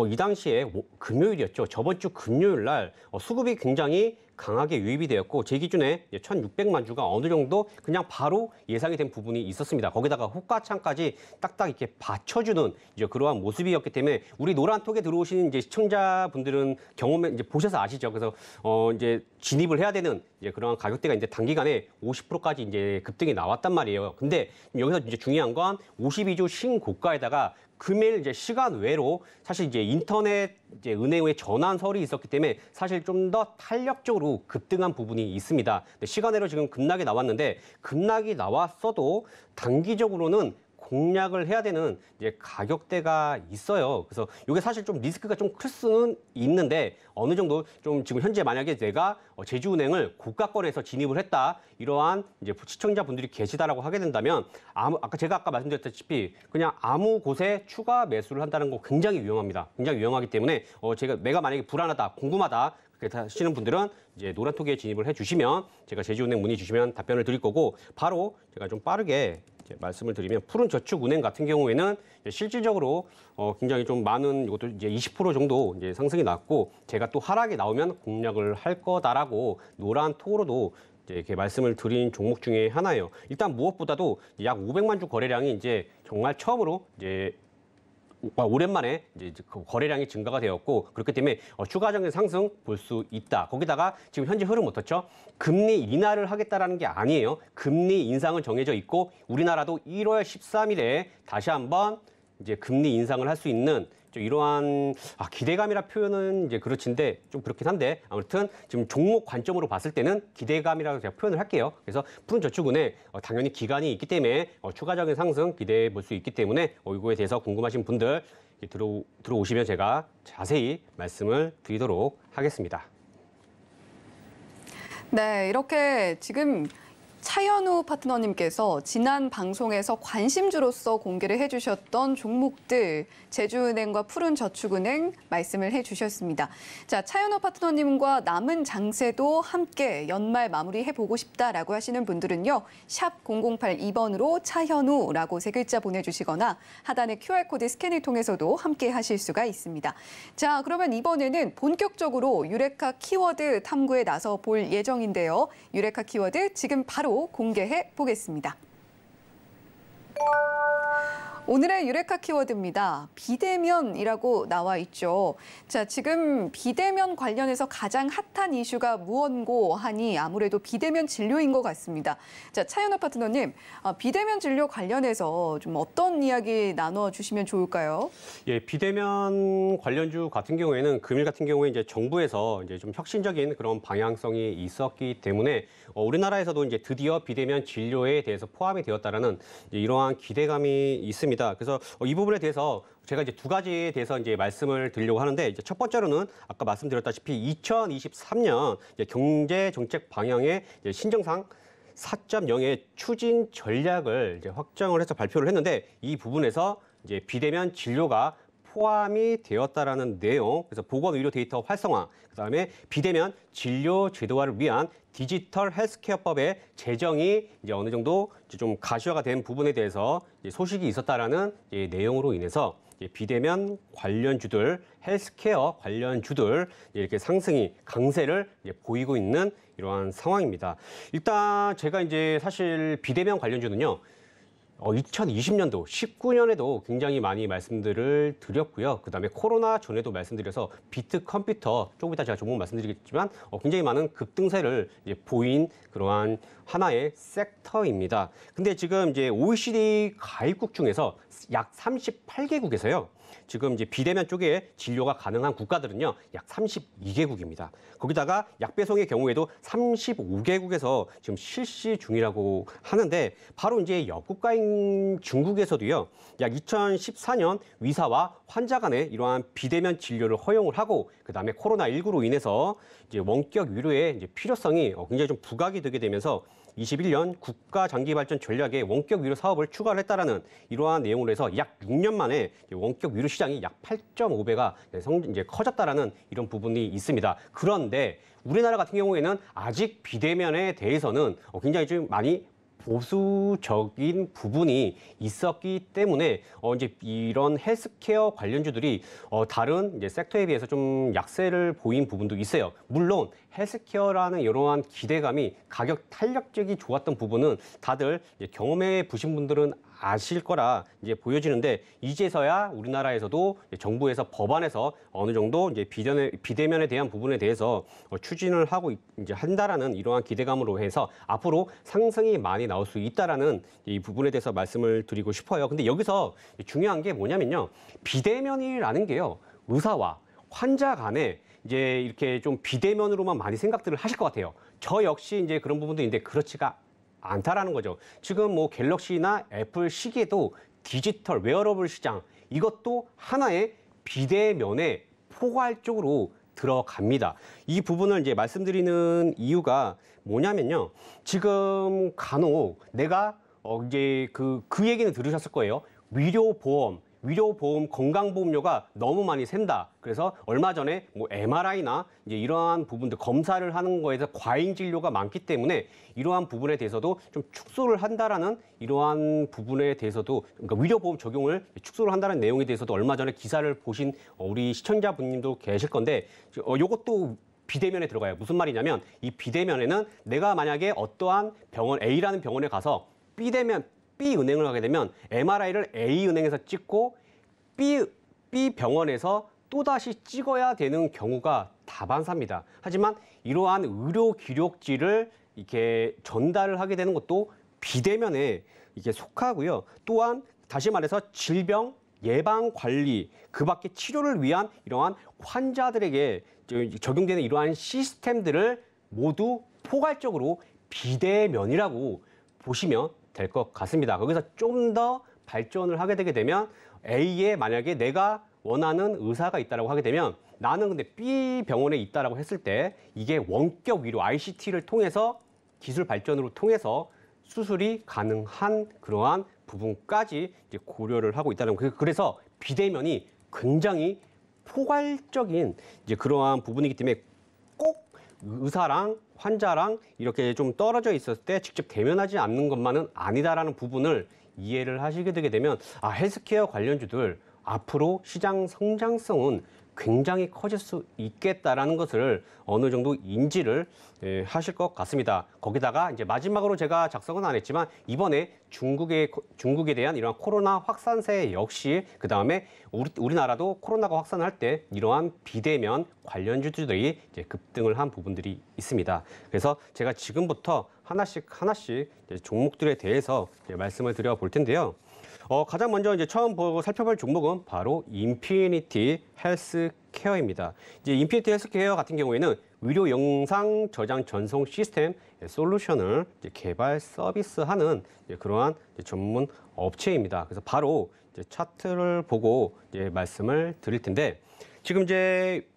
이 당시에 금요일이었죠. 저번 주 금요일 날 수급이 굉장히 강하게 유입이 되었고 제 기준에 1,600만 주가 어느 정도 그냥 바로 예상이 된 부분이 있었습니다. 거기다가 호가창까지 딱딱 이렇게 받쳐주는 이제 그러한 모습이었기 때문에 우리 노란톡에 들어오시는 이제 시청자분들은 경험에 이제 보셔서 아시죠. 그래서 이제 진입을 해야 되는 이제 그러한 가격대가 이제 단기간에 50%까지 이제 급등이 나왔단 말이에요. 근데 여기서 이제 중요한 건 52주 신고가에다가 금일 이제 시간 외로 사실 이제 인터넷 이제 은행의 전환설이 있었기 때문에 사실 좀 더 탄력적으로 급등한 부분이 있습니다. 시간 외로 지금 급락이 나왔는데 급락이 나왔어도 단기적으로는 공략을 해야 되는 이제 가격대가 있어요. 그래서 이게 사실 좀 리스크가 좀 클 수는 있는데 어느 정도 좀 지금 현재 만약에 내가 제주은행을 고가권에서 진입을 했다 이러한 이제 시청자분들이 계시다라고 하게 된다면 제가 아까 말씀드렸다시피 그냥 아무 곳에 추가 매수를 한다는 거 굉장히 위험합니다. 굉장히 위험하기 때문에 내가 만약에 불안하다, 궁금하다 그렇게 하시는 분들은 이제 노란톡에 진입을 해주시면 제가 제주은행 문의 주시면 답변을 드릴 거고 바로 제가 좀 빠르게 말씀을 드리면 푸른저축은행 같은 경우에는 실질적으로 굉장히 좀 많은 이것도 이제 20% 정도 이제 상승이 났고 제가 또 하락이 나오면 공략을 할 거다라고 노란톡으로도 이제 이렇게 말씀을 드린 종목 중에 하나예요. 일단 무엇보다도 약 500만 주 거래량이 이제 정말 처음으로 이제 오랜만에 이제 그 거래량이 증가가 되었고 그렇기 때문에 추가적인 상승 볼 수 있다. 거기다가 지금 현재 흐름 어떻죠? 금리 인하를 하겠다라는 게 아니에요. 금리 인상은 정해져 있고 우리나라도 1월 13일에 다시 한번 이제 금리 인상을 할 수 있는 이러한 기대감이라 표현은 이제 그렇긴데 좀 그렇긴 한데 아무튼 지금 종목 관점으로 봤을 때는 기대감이라고 제가 표현을 할게요. 그래서 푸른저축은행 당연히 기간이 있기 때문에 추가적인 상승 기대해 볼 수 있기 때문에 이거에 대해서 궁금하신 분들 들어오시면 제가 자세히 말씀을 드리도록 하겠습니다. 네, 이렇게 지금 차현우 파트너님께서 지난 방송에서 관심주로서 공개를 해주셨던 종목들 제주은행과 푸른저축은행 말씀을 해주셨습니다. 자, 차현우 파트너님과 남은 장세도 함께 연말 마무리해보고 싶다라고 하시는 분들은요. 샵 0082번으로 차현우라고 세 글자 보내주시거나 하단의 QR코드 스캔을 통해서도 함께 하실 수가 있습니다. 자, 그러면 이번에는 본격적으로 유레카 키워드 탐구에 나서 볼 예정인데요. 유레카 키워드 지금 바로 공개해 보겠습니다. 오늘의 유레카 키워드입니다. 비대면이라고 나와 있죠. 자, 지금 비대면 관련해서 가장 핫한 이슈가 무언고 하니 아무래도 비대면 진료인 것 같습니다. 자, 차현우 파트너님, 비대면 진료 관련해서 좀 어떤 이야기 나눠주시면 좋을까요? 예, 비대면 관련주 같은 경우에는 금일 같은 경우에 이제 정부에서 이제 좀 혁신적인 그런 방향성이 있었기 때문에 우리나라에서도 이제 드디어 비대면 진료에 대해서 포함이 되었다라는 이러한 기대감이 있습니다. 그래서 이 부분에 대해서 제가 이제 두 가지에 대해서 이제 말씀을 드리려고 하는데 이제 첫 번째로는 아까 말씀드렸다시피 2023년 경제 정책 방향의 신정상 4.0의 추진 전략을 이제 확정을 해서 발표를 했는데 이 부분에서 이제 비대면 진료가 포함이 되었다라는 내용, 그래서 보건의료 데이터 활성화, 그다음에 비대면 진료 제도화를 위한 디지털 헬스케어법의 제정이 이제 어느 정도 이제 좀 가시화가 된 부분에 대해서 이제 소식이 있었다라는 이제 내용으로 인해서 이제 비대면 관련주들, 헬스케어 관련주들 이렇게 상승이 강세를 이제 보이고 있는 이러한 상황입니다. 일단 제가 이제 사실 비대면 관련주는요. 2020년도, 19년에도 굉장히 많이 말씀들을 드렸고요. 그다음에 코로나 전에도 말씀드려서 비트 컴퓨터, 조금 이따 제가 종목 말씀드리겠지만 굉장히 많은 급등세를 이제 보인 그러한 하나의 섹터입니다. 근데 지금 이제 OECD 가입국 중에서 약 38개국에서요. 지금 이제 비대면 쪽에 진료가 가능한 국가들은요, 약 32개국입니다. 거기다가 약배송의 경우에도 35개국에서 지금 실시 중이라고 하는데, 바로 이제 역국가인 중국에서도요, 약 2014년 의사와 환자 간의 이러한 비대면 진료를 허용을 하고, 그다음에 코로나19로 인해서 이제 원격 위로의 이제 필요성이 굉장히 좀 부각이 되게 되면서 21년 국가 장기 발전 전략에 원격 위로 사업을 추가를 했다라는 이러한 내용으로 해서 약 6년 만에 원격 위로 시장이 약 8.5배가 이제 커졌다라는 이런 부분이 있습니다. 그런데 우리나라 같은 경우에는 아직 비대면에 대해서는 굉장히 좀 많이 보수적인 부분이 있었기 때문에 이제 이런 헬스케어 관련주들이 다른 이제 섹터에 비해서 좀 약세를 보인 부분도 있어요. 물론 헬스케어라는 이러한 기대감이 가격 탄력적이 좋았던 부분은 다들 이제 경험해 보신 분들은 아실 거라 이제 보여지는데 이제서야 우리나라에서도 정부에서 법안에서 어느 정도 이제 비대면에 대한 부분에 대해서 추진을 하고 이제 한다라는 이러한 기대감으로 해서 앞으로 상승이 많이 나올 수 있다라는 이 부분에 대해서 말씀을 드리고 싶어요. 근데 여기서 중요한 게 뭐냐면요. 비대면이라는 게요. 의사와 환자 간에 이제 이렇게 좀 비대면으로만 많이 생각들을 하실 것 같아요. 저 역시 이제 그런 부분도 있는데 그렇지가 않다라는 거죠. 지금 뭐 갤럭시나 애플 시계도 디지털 웨어러블 시장 이것도 하나의 비대면에 포괄적으로 들어갑니다. 이 부분을 이제 말씀드리는 이유가 뭐냐면요. 지금 간혹 내가 이제 그 얘기는 들으셨을 거예요. 위료보험 건강보험료가 너무 많이 샌다. 그래서 얼마 전에 뭐 MRI나 이제 이러한 부분들 검사를 하는 거에서 과잉 진료가 많기 때문에 이러한 부분에 대해서도 좀 축소를 한다라는 이러한 부분에 대해서도 그러니까 위료보험 적용을 축소를 한다는 내용에 대해서도 얼마 전에 기사를 보신 우리 시청자분님도 계실 건데 요것도 비대면에 들어가요. 무슨 말이냐면 이 비대면에는 내가 만약에 어떠한 병원 A라는 병원에 가서 B 은행을 가게 되면 MRI를 A 은행에서 찍고 B 병원에서 또다시 찍어야 되는 경우가 다반사입니다. 하지만 이러한 의료 기록지를 이렇게 전달을 하게 되는 것도 비대면에 이게 속하고요. 또한 다시 말해서 질병 예방 관리, 그 밖에 치료를 위한 이러한 환자들에게 적용되는 이러한 시스템들을 모두 포괄적으로 비대면이라고 보시면 될 것 같습니다. 거기서 좀 더 발전을 하게 되게 되면 A에 만약에 내가 원하는 의사가 있다라고 하게 되면 나는 근데 B 병원에 있다라고 했을 때 이게 원격 위로 ICT를 통해서 기술 발전으로 통해서 수술이 가능한 그러한 부분까지 이제 고려를 하고 있다는 거예요. 그래서 비대면이 굉장히 포괄적인 이제 그러한 부분이기 때문에 꼭 의사랑 환자랑 이렇게 좀 떨어져 있었을 때 직접 대면하지 않는 것만은 아니다라는 부분을 이해를 하시게 되게 되면 헬스케어 관련주들 앞으로 시장 성장성은 굉장히 커질 수 있겠다라는 것을 어느 정도 인지를 하실 것 같습니다. 거기다가 이제 마지막으로 제가 작성은 안 했지만 이번에 중국에 대한 이러한 코로나 확산세 역시 그 다음에 우리나라도 코로나가 확산할 때 이러한 비대면 관련주들이 이제 급등을 한 부분들이 있습니다. 그래서 제가 지금부터 하나씩 종목들에 대해서 말씀을 드려 볼 텐데요. 가장 먼저 이제 처음 살펴볼 종목은 바로 인피니티 헬스케어입니다. 이제 인피니티 헬스케어 같은 경우에는 의료 영상 저장 전송 시스템 솔루션을 이제 개발 서비스하는 그러한 전문 업체입니다. 그래서 바로 이제 차트를 보고 이제 말씀을 드릴 텐데 지금 이제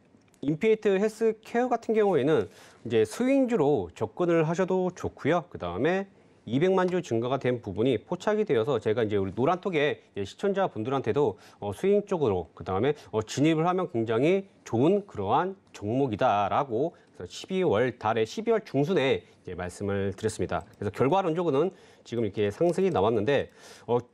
인피니티 헬스케어 같은 경우에는 이제 스윙주로 접근을 하셔도 좋고요. 그 다음에 200만 주 증가가 된 부분이 포착이 되어서 제가 이제 우리 노란톡의 시청자분들한테도 스윙 쪽으로 그다음에 진입을 하면 굉장히 좋은 그러한 종목이다라고 12월 중순에 이제 말씀을 드렸습니다. 그래서 결과론적으로는 지금 이렇게 상승이 나왔는데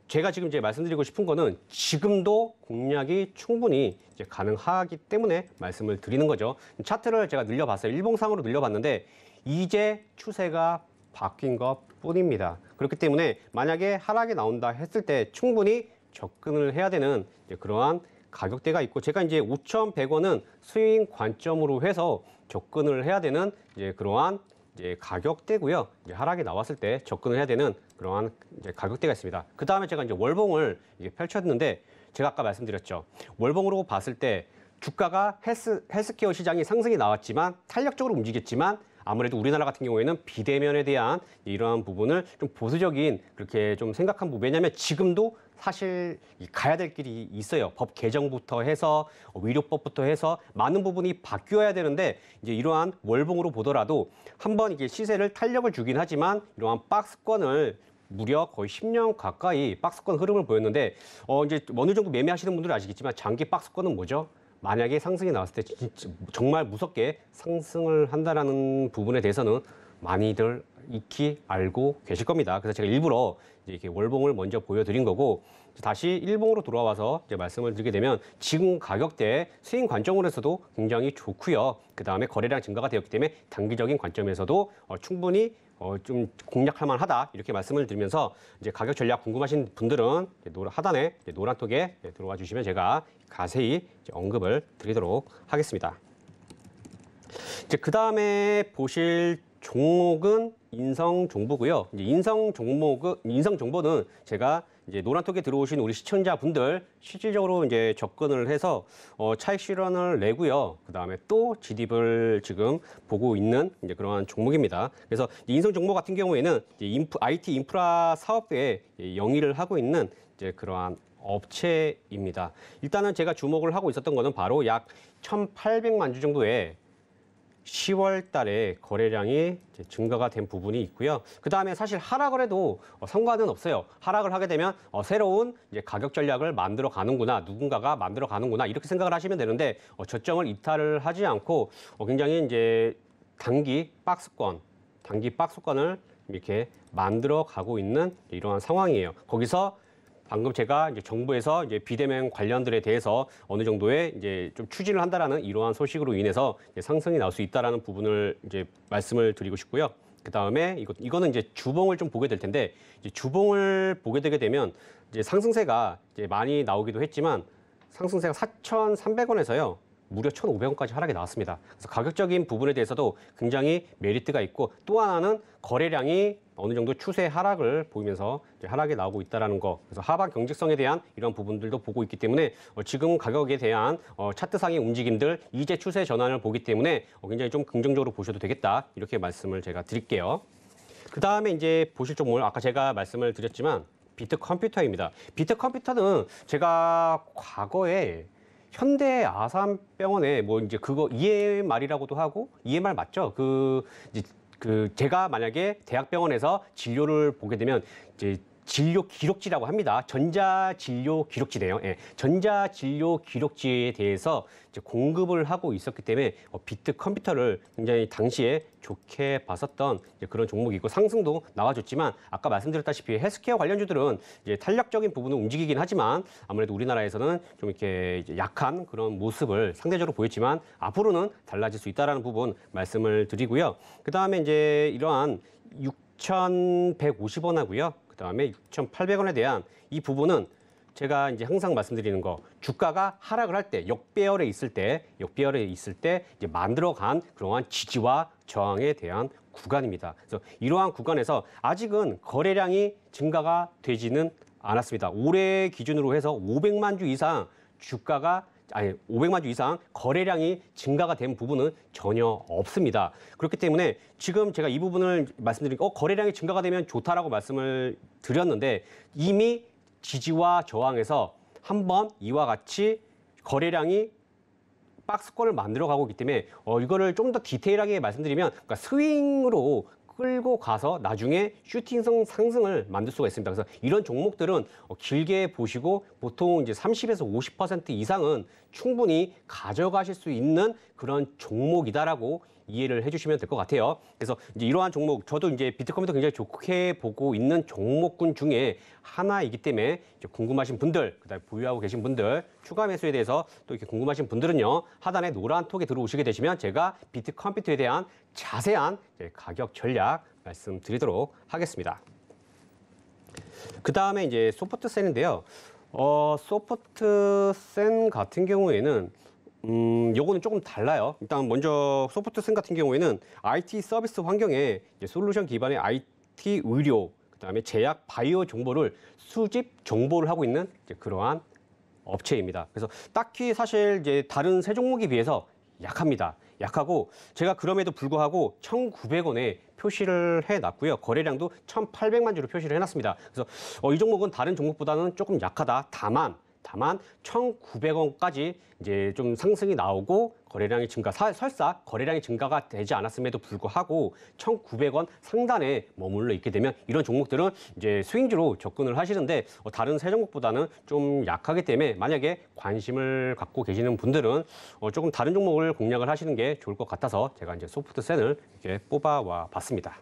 제가 지금 이제 말씀드리고 싶은 거는 지금도 공략이 충분히 이제 가능하기 때문에 말씀을 드리는 거죠. 차트를 제가 늘려봤어요. 일봉상으로 늘려봤는데 이제 추세가 바뀐 것 뿐입니다. 그렇기 때문에 만약에 하락이 나온다 했을 때 충분히 접근을 해야 되는 그러한 가격대가 있고 제가 이제 5,100원은 스윙 관점으로 해서 접근을 해야 되는 그러한 가격대고요. 하락이 나왔을 때 접근을 해야 되는 그러한 가격대가 있습니다. 그 다음에 제가 이제 월봉을 펼쳤는데 제가 아까 말씀드렸죠. 월봉으로 봤을 때 주가가 헬스케어 시장이 상승이 나왔지만 탄력적으로 움직였지만 아무래도 우리나라 같은 경우에는 비대면에 대한 이러한 부분을 좀 보수적인 그렇게 좀 생각한 부분. 왜냐하면 지금도 사실 가야 될 길이 있어요. 법 개정부터 해서 위료법부터 해서 많은 부분이 바뀌어야 되는데 이제 이러한 월봉으로 보더라도 한번 이게 시세를 탄력을 주긴 하지만 이러한 박스권을 무려 거의 10년 가까이 박스권 흐름을 보였는데 이제 어느 정도 매매하시는 분들은 아시겠지만 장기 박스권은 뭐죠? 만약에 상승이 나왔을 때 진짜 정말 무섭게 상승을 한다라는 부분에 대해서는 많이들 익히 알고 계실 겁니다. 그래서 제가 일부러 이렇게 월봉을 먼저 보여드린 거고 다시 일봉으로 돌아와서 이제 말씀을 드리게 되면 지금 가격대 스윙 관점으로서도 굉장히 좋고요. 그 다음에 거래량 증가가 되었기 때문에 단기적인 관점에서도 충분히 좀 공략할 만하다 이렇게 말씀을 드리면서 이제 가격 전략 궁금하신 분들은 하단에 노란톡에 들어와 주시면 제가 자세히 언급을 드리도록 하겠습니다. 이제 그 다음에 보실 종목은 인성정보고요. 이제 인성정보는 제가 이제 노란톡에 들어오신 우리 시청자분들 실질적으로 이제 접근을 해서 차익 실현을 내고요. 그 다음에 또 진입을 지금 보고 있는 이제 그러한 종목입니다. 그래서 인성정보 같은 경우에는 이제 IT 인프라 사업에 영위를 하고 있는 이제 그러한 업체입니다. 일단은 제가 주목을 하고 있었던 거는 바로 약 1,800만 주 정도의 10월 달에 거래량이 증가가 된 부분이 있고요. 그 다음에 사실 하락을 해도 상관은 없어요. 하락을 하게 되면 새로운 이제 가격 전략을 만들어 가는구나, 누군가가 만들어 가는구나 이렇게 생각을 하시면 되는데 저점을 이탈을 하지 않고 굉장히 이제 단기 박스권을 이렇게 만들어 가고 있는 이러한 상황이에요. 거기서 방금 제가 이제 정부에서 이제 비대면 관련들에 대해서 어느 정도의 이제 좀 추진을 한다라는 이러한 소식으로 인해서 이제 상승이 나올 수 있다라는 부분을 이제 말씀을 드리고 싶고요. 그 다음에 이거는 이제 주봉을 좀 보게 될 텐데 이제 주봉을 보게 되게 되면 이제 상승세가 이제 많이 나오기도 했지만 상승세가 4,300원에서요. 무려 1,500원까지 하락이 나왔습니다. 그래서 가격적인 부분에 대해서도 굉장히 메리트가 있고 또 하나는 거래량이 어느 정도 추세 하락을 보이면서 이제 하락이 나오고 있다는 거. 그래서 하방 경직성에 대한 이런 부분들도 보고 있기 때문에 지금 가격에 대한 차트상의 움직임들, 이제 추세 전환을 보기 때문에 굉장히 좀 긍정적으로 보셔도 되겠다. 이렇게 말씀을 제가 드릴게요. 그 다음에 이제 보실 종목을 아까 제가 말씀을 드렸지만 비트컴퓨터입니다. 비트컴퓨터는 제가 과거에 현대 아산병원에 뭐 이제 그거 EMR이라고도 하고 EMR 맞죠? 제가 만약에 대학병원에서 진료를 보게 되면 이제 진료 기록지라고 합니다. 전자진료 기록지네요. 예, 전자진료 기록지에 대해서 이제 공급을 하고 있었기 때문에 비트 컴퓨터를 굉장히 당시에 좋게 봤었던 이제 그런 종목이고 상승도 나와줬지만 아까 말씀드렸다시피 헬스케어 관련주들은 이제 탄력적인 부분은 움직이긴 하지만 아무래도 우리나라에서는 좀 이렇게 이제 약한 그런 모습을 상대적으로 보였지만 앞으로는 달라질 수 있다라는 부분 말씀을 드리고요. 그 다음에 이제 이러한 6,150원 하고요. 그 다음에 6,800원에 대한 이 부분은 제가 이제 항상 말씀드리는 거 주가가 하락을 할 때 역배열에 있을 때 이제 만들어간 그러한 지지와 저항에 대한 구간입니다. 그래서 이러한 구간에서 아직은 거래량이 증가가 되지는 않았습니다. 올해 기준으로 해서 500만 주 이상 500만 주 이상 거래량이 증가가 된 부분은 전혀 없습니다. 그렇기 때문에 지금 제가 이 부분을 말씀드린 거래량이 증가가 되면 좋다라고 말씀을 드렸는데 이미 지지와 저항에서 한번 이와 같이 거래량이 박스권을 만들어 가고 있기 때문에 이거를 좀 더 디테일하게 말씀드리면 그러니까 스윙으로 끌고 가서 나중에 슈팅성 상승을 만들 수가 있습니다. 그래서 이런 종목들은 길게 보시고 보통 이제 30에서 50% 이상은 충분히 가져가실 수 있는 그런 종목이다라고 이해를 해주시면 될 것 같아요. 그래서 이제 이러한 종목, 저도 이제 비트컴퓨터 굉장히 좋게 보고 있는 종목군 중에 하나이기 때문에 이제 궁금하신 분들, 그다음에 보유하고 계신 분들, 추가 매수에 대해서 또 이렇게 궁금하신 분들은요, 하단에 노란 톡에 들어오시게 되시면 제가 비트컴퓨터에 대한 자세한 가격 전략 말씀드리도록 하겠습니다. 그 다음에 이제 소프트센인데요. 소프트센 같은 경우에는 요거는 조금 달라요. 일단 먼저 소프트센 같은 경우에는 IT 서비스 환경에 솔루션 기반의 IT 의료, 그다음에 제약, 바이오 정보를 수집 정보를 하고 있는 그러한 업체입니다. 그래서 딱히 사실 이제 다른 세 종목에 비해서 약합니다. 약하고 제가 그럼에도 불구하고 1,900원에 표시를 해놨고요. 거래량도 1,800만 주로 표시를 해놨습니다. 그래서 이 종목은 다른 종목보다는 조금 약하다. 다만 1,900원까지 이제 좀 상승이 나오고 거래량이 설사 거래량이 증가가 되지 않았음에도 불구하고 1,900원 상단에 머물러 있게 되면 이런 종목들은 이제 스윙주로 접근을 하시는데 다른 세 종목보다는 좀 약하기 때문에 만약에 관심을 갖고 계시는 분들은 조금 다른 종목을 공략을 하시는 게 좋을 것 같아서 제가 이제 소프트센을 이렇게 뽑아와 봤습니다.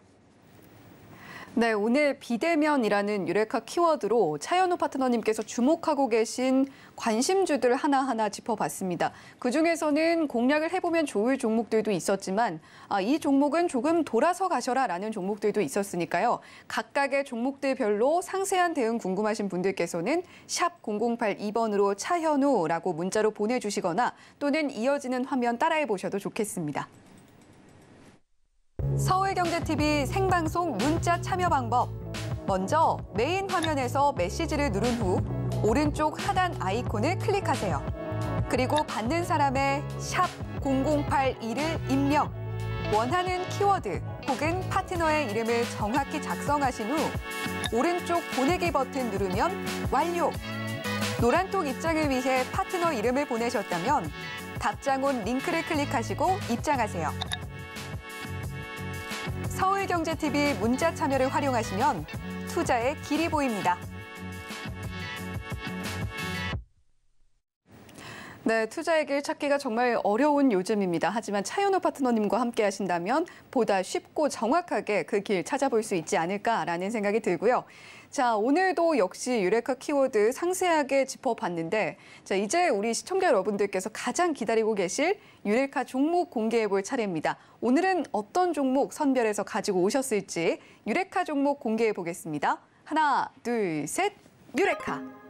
네, 오늘 비대면이라는 유레카 키워드로 차현우 파트너님께서 주목하고 계신 관심주들 하나하나 짚어봤습니다. 그중에서는 공략을 해보면 좋을 종목들도 있었지만 이 종목은 조금 돌아서 가셔라라는 종목들도 있었으니까요. 각각의 종목들별로 상세한 대응 궁금하신 분들께서는 샵 0082번으로 차현우라고 문자로 보내주시거나 또는 이어지는 화면 따라해보셔도 좋겠습니다. 서울경제TV 생방송 문자 참여 방법. 먼저 메인 화면에서 메시지를 누른 후 오른쪽 하단 아이콘을 클릭하세요. 그리고 받는 사람의 샵 0082를 입력. 원하는 키워드 혹은 파트너의 이름을 정확히 작성하신 후 오른쪽 보내기 버튼 누르면 완료. 노란톡 입장을 위해 파트너 이름을 보내셨다면 답장온 링크를 클릭하시고 입장하세요. 서울경제TV 문자 참여를 활용하시면 투자의 길이 보입니다. 네, 투자의 길 찾기가 정말 어려운 요즘입니다. 하지만 차현우 파트너님과 함께 하신다면 보다 쉽고 정확하게 그 길 찾아볼 수 있지 않을까라는 생각이 들고요. 자, 오늘도 역시 유레카 키워드 상세하게 짚어봤는데 자, 이제 우리 시청자 여러분들께서 가장 기다리고 계실 유레카 종목 공개해볼 차례입니다. 오늘은 어떤 종목 선별해서 가지고 오셨을지 유레카 종목 공개해보겠습니다. 하나, 둘, 셋, 유레카.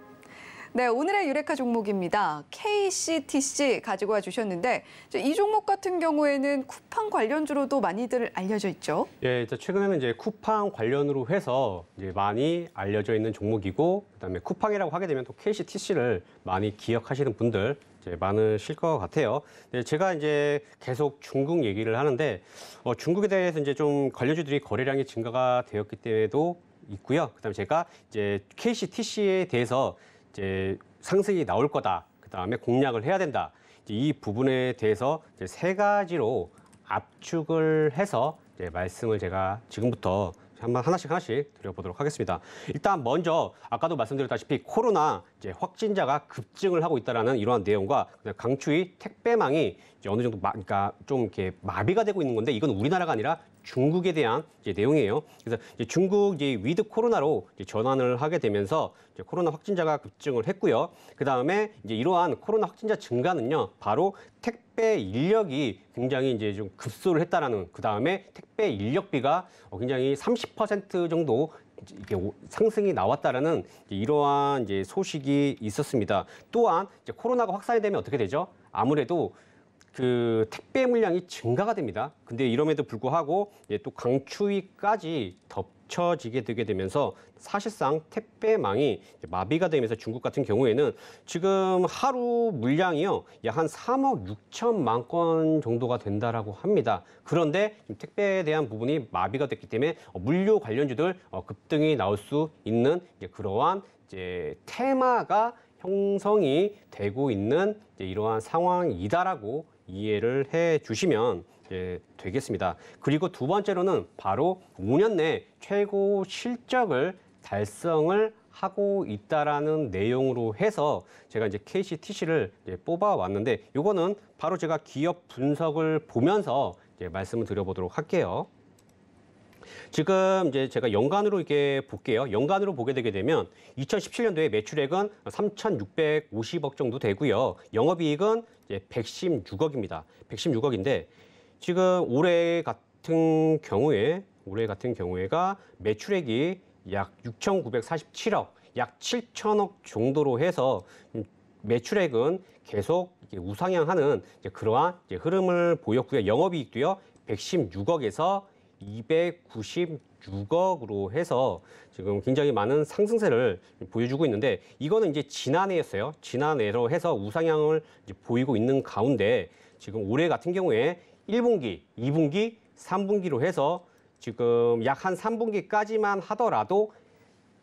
네, 오늘의 유레카 종목입니다. KCTC 가지고 와주셨는데 이 종목 같은 경우에는 쿠팡 관련주로도 많이들 알려져 있죠. 예, 최근에는 이제 쿠팡 관련으로 해서 이제 많이 알려져 있는 종목이고 그다음에 쿠팡이라고 하게 되면 또 KCTC를 많이 기억하시는 분들 이제 많으실 것 같아요. 네, 제가 이제 계속 중국 얘기를 하는데 중국에 대해서 이제 좀 관련주들이 거래량이 증가가 되었기 때문에도 있고요. 그다음에 제가 이제 KCTC에 대해서 이제 상승이 나올 거다. 그다음에 공략을 해야 된다. 이 부분에 대해서 이제 세 가지로 압축을 해서 이제 말씀을 제가 지금부터 하나씩 드려보도록 하겠습니다. 일단 먼저 아까도 말씀드렸다시피 코로나 이제 확진자가 급증을 하고 있다라는 이러한 내용과 강추위 택배망이 이제 어느 정도 그러니까 좀 이렇게 마비가 되고 있는 건데 이건 우리나라가 아니라 중국에 대한 이제 내용이에요. 그래서 이제 중국 이제 위드 코로나로 이제 전환을 하게 되면서 이제 코로나 확진자가 급증을 했고요. 그 다음에 이제 이러한 코로나 확진자 증가는요, 바로 택배 인력이 굉장히 이제 좀 급소를 했다라는 그 다음에 택배 인력비가 굉장히 30% 정도 이렇게 상승이 나왔다라는 이러한 이제 소식이 있었습니다. 또한 이제 코로나가 확산이 되면 어떻게 되죠? 아무래도 그 택배 물량이 증가가 됩니다. 근데 이럼에도 불구하고 또 강추위까지 덮쳐지게 되게 되면서 사실상 택배망이 마비가 되면서 중국 같은 경우에는 지금 하루 물량이요 약 한 3억 6천만 건 정도가 된다라고 합니다. 그런데 택배에 대한 부분이 마비가 됐기 때문에 물류 관련주들 급등이 나올 수 있는 그러한 이제 테마가 형성이 되고 있는 이러한 상황이다라고 이해를 해 주시면 되겠습니다. 그리고 두 번째로는 바로 5년 내 최고 실적을 달성을 하고 있다라는 내용으로 해서 제가 이제 KCTC를 뽑아 왔는데 이거는 바로 제가 기업 분석을 보면서 말씀을 드려보도록 할게요. 지금 이제 제가 연간으로 이렇게 볼게요. 연간으로 보게 되게 되면 2017년도에 매출액은 3,650억 정도 되고요. 영업이익은 이제 116억입니다. 116억인데 지금 올해 같은 경우에가 매출액이 약 6,947억, 약 7천억 정도로 해서 매출액은 계속 우상향하는 그러한 흐름을 보였고요. 영업이익도요 116억에서 296억으로 해서 지금 굉장히 많은 상승세를 보여주고 있는데 이거는 이제 지난해였어요. 지난해로 해서 우상향을 이제 보이고 있는 가운데 지금 올해 같은 경우에 1분기, 2분기, 3분기로 해서 지금 약 한 3분기까지만 하더라도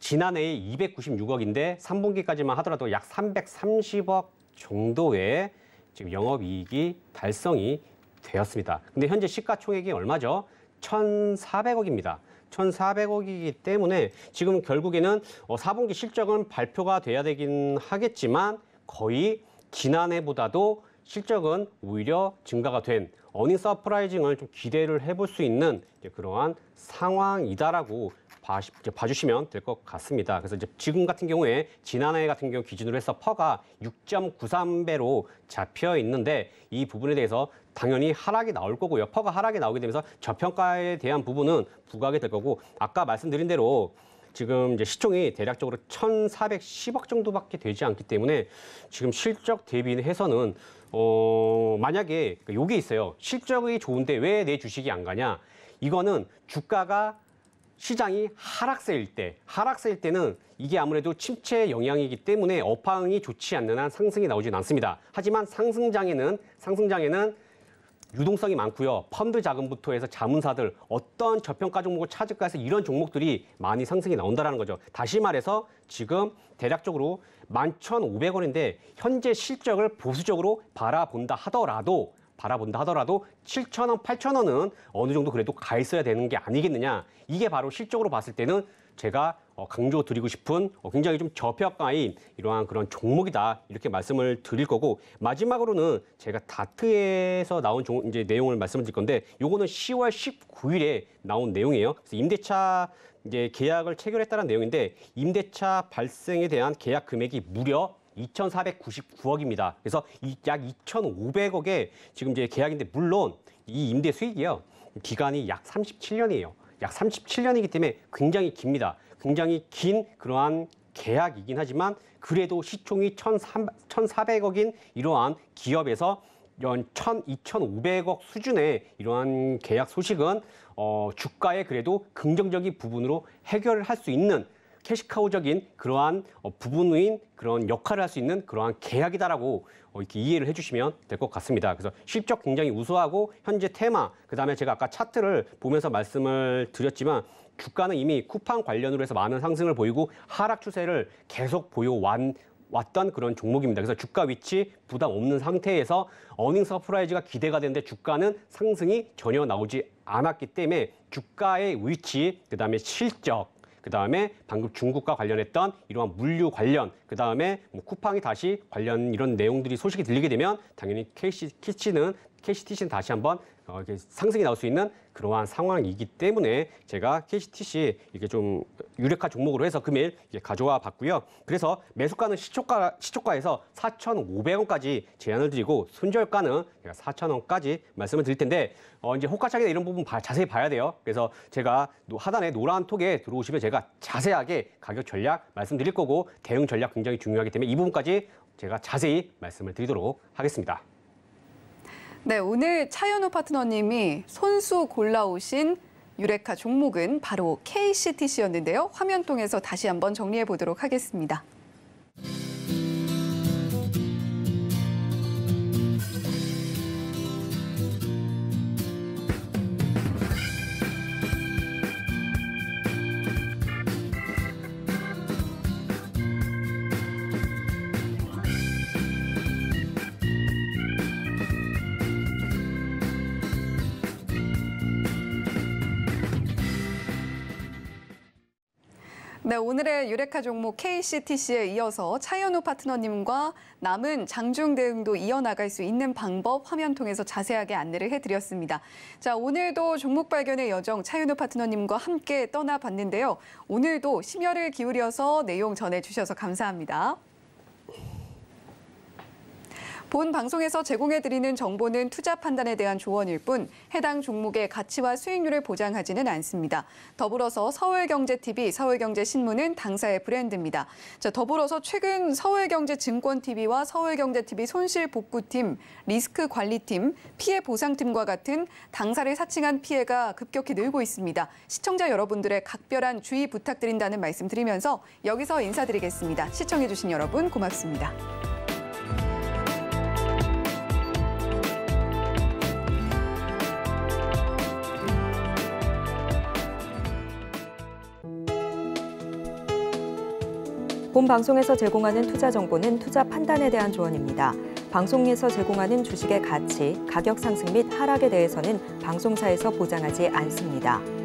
지난해에 296억인데 3분기까지만 하더라도 약 330억 정도의 지금 영업이익이 달성이 되었습니다. 근데 현재 시가총액이 얼마죠? 1,400억입니다. 1,400억이기 때문에 지금 결국에는 4분기 실적은 발표가 돼야 되긴 하겠지만 거의 지난해보다도 실적은 오히려 증가가 된 어닝 서프라이징을 좀 기대를 해볼 수 있는 그러한 상황이다라고 봐주시면 될 것 같습니다. 그래서 이제 지금 같은 경우에 지난해 같은 경우 기준으로 해서 퍼가 6.93배로 잡혀 있는데 이 부분에 대해서 당연히 하락이 나올 거고요. 퍼가 하락이 나오게 되면서 저평가에 대한 부분은 부각이 될 거고 아까 말씀드린 대로 지금 이제 시총이 대략적으로 1,410억 정도밖에 되지 않기 때문에 지금 실적 대비해서는 만약에 요게 있어요. 실적이 좋은데 왜 내 주식이 안 가냐? 이거는 주가가 시장이 하락세일 때는 이게 아무래도 침체 영향이기 때문에 업황이 좋지 않는 한 상승이 나오진 않습니다. 하지만 상승장에는 유동성이 많고요. 펀드 자금부터 해서 자문사들 어떤 저평가 종목을 찾을까 해서 이런 종목들이 많이 상승이 나온다는 거죠. 다시 말해서 지금 대략적으로 11,500원인데 현재 실적을 보수적으로 바라본다 하더라도 7,000원, 8,000원은 어느 정도 그래도 가 있어야 되는 게 아니겠느냐. 이게 바로 실적으로 봤을 때는 제가 강조드리고 싶은 굉장히 좀 저평가인 이러한 그런 종목이다. 이렇게 말씀을 드릴 거고 마지막으로는 제가 다트에서 나온 이제 내용을 말씀을 드릴 건데 요거는 10월 19일에 나온 내용이에요. 그래서 임대차 이제 계약을 체결했다는 내용인데 임대차 발생에 대한 계약 금액이 무려 2,499억입니다. 그래서 약 2,500억의 지금 이제 계약인데 물론 이 임대 수익이요. 기간이 약 37년이에요. 약 37년이기 때문에 굉장히 깁니다. 굉장히 긴 그러한 계약이긴 하지만 그래도 시총이 1,400억인 이러한 기업에서 2,500억 수준의 이러한 계약 소식은 주가에 그래도 긍정적인 부분으로 해결을 할 수 있는 캐시카우적인 그러한 부분인 그런 역할을 할 수 있는 그러한 계약이다라고 이렇게 이해를 해주시면 될 것 같습니다. 그래서 실적 굉장히 우수하고 현재 테마, 그다음에 제가 아까 차트를 보면서 말씀을 드렸지만 주가는 이미 쿠팡 관련으로 해서 많은 상승을 보이고 하락 추세를 계속 보여왔던 그런 종목입니다. 그래서 주가 위치 부담 없는 상태에서 어닝 서프라이즈가 기대가 되는데 주가는 상승이 전혀 나오지 않았기 때문에 주가의 위치, 그다음에 실적, 그다음에 방금 중국과 관련했던 이러한 물류 관련, 그다음에 쿠팡이 다시 관련 이런 내용들이 소식이 들리게 되면 당연히 KCTC는 다시 한번 상승이 나올 수 있는 그러한 상황이기 때문에 제가 KCTC 이게 좀 유력한 종목으로 해서 금일 가져와 봤고요. 그래서 매수가는 시초가에서 4,500원까지 제안을 드리고 손절가는 제가 4,000원까지 말씀을 드릴 텐데 이제 호가창이나 이런 부분 자세히 봐야 돼요. 그래서 제가 하단에 노란 톡에 들어오시면 제가 자세하게 가격 전략 말씀드릴 거고 대응 전략 굉장히 중요하기 때문에 이 부분까지 제가 자세히 말씀을 드리도록 하겠습니다. 네, 오늘 차현우 파트너님이 손수 골라오신 유레카 종목은 바로 KCTC였는데요. 화면 통해서 다시 한번 정리해 보도록 하겠습니다. 네, 오늘의 유레카 종목 KCTC에 이어서 차현우 파트너님과 남은 장중 대응도 이어나갈 수 있는 방법 화면 통해서 자세하게 안내를 해드렸습니다. 자, 오늘도 종목 발견의 여정 차현우 파트너님과 함께 떠나봤는데요. 오늘도 심혈을 기울여서 내용 전해주셔서 감사합니다. 본 방송에서 제공해드리는 정보는 투자 판단에 대한 조언일 뿐 해당 종목의 가치와 수익률을 보장하지는 않습니다. 더불어서 서울경제TV, 서울경제신문은 당사의 브랜드입니다. 자, 더불어서 최근 서울경제증권TV와 서울경제TV 손실복구팀, 리스크관리팀, 피해보상팀과 같은 당사를 사칭한 피해가 급격히 늘고 있습니다. 시청자 여러분들의 각별한 주의 부탁드린다는 말씀 드리면서 여기서 인사드리겠습니다. 시청해주신 여러분 고맙습니다. 본 방송에서 제공하는 투자 정보는 투자 판단에 대한 조언입니다. 방송에서 제공하는 주식의 가치, 가격 상승 및 하락에 대해서는 방송사에서 보장하지 않습니다.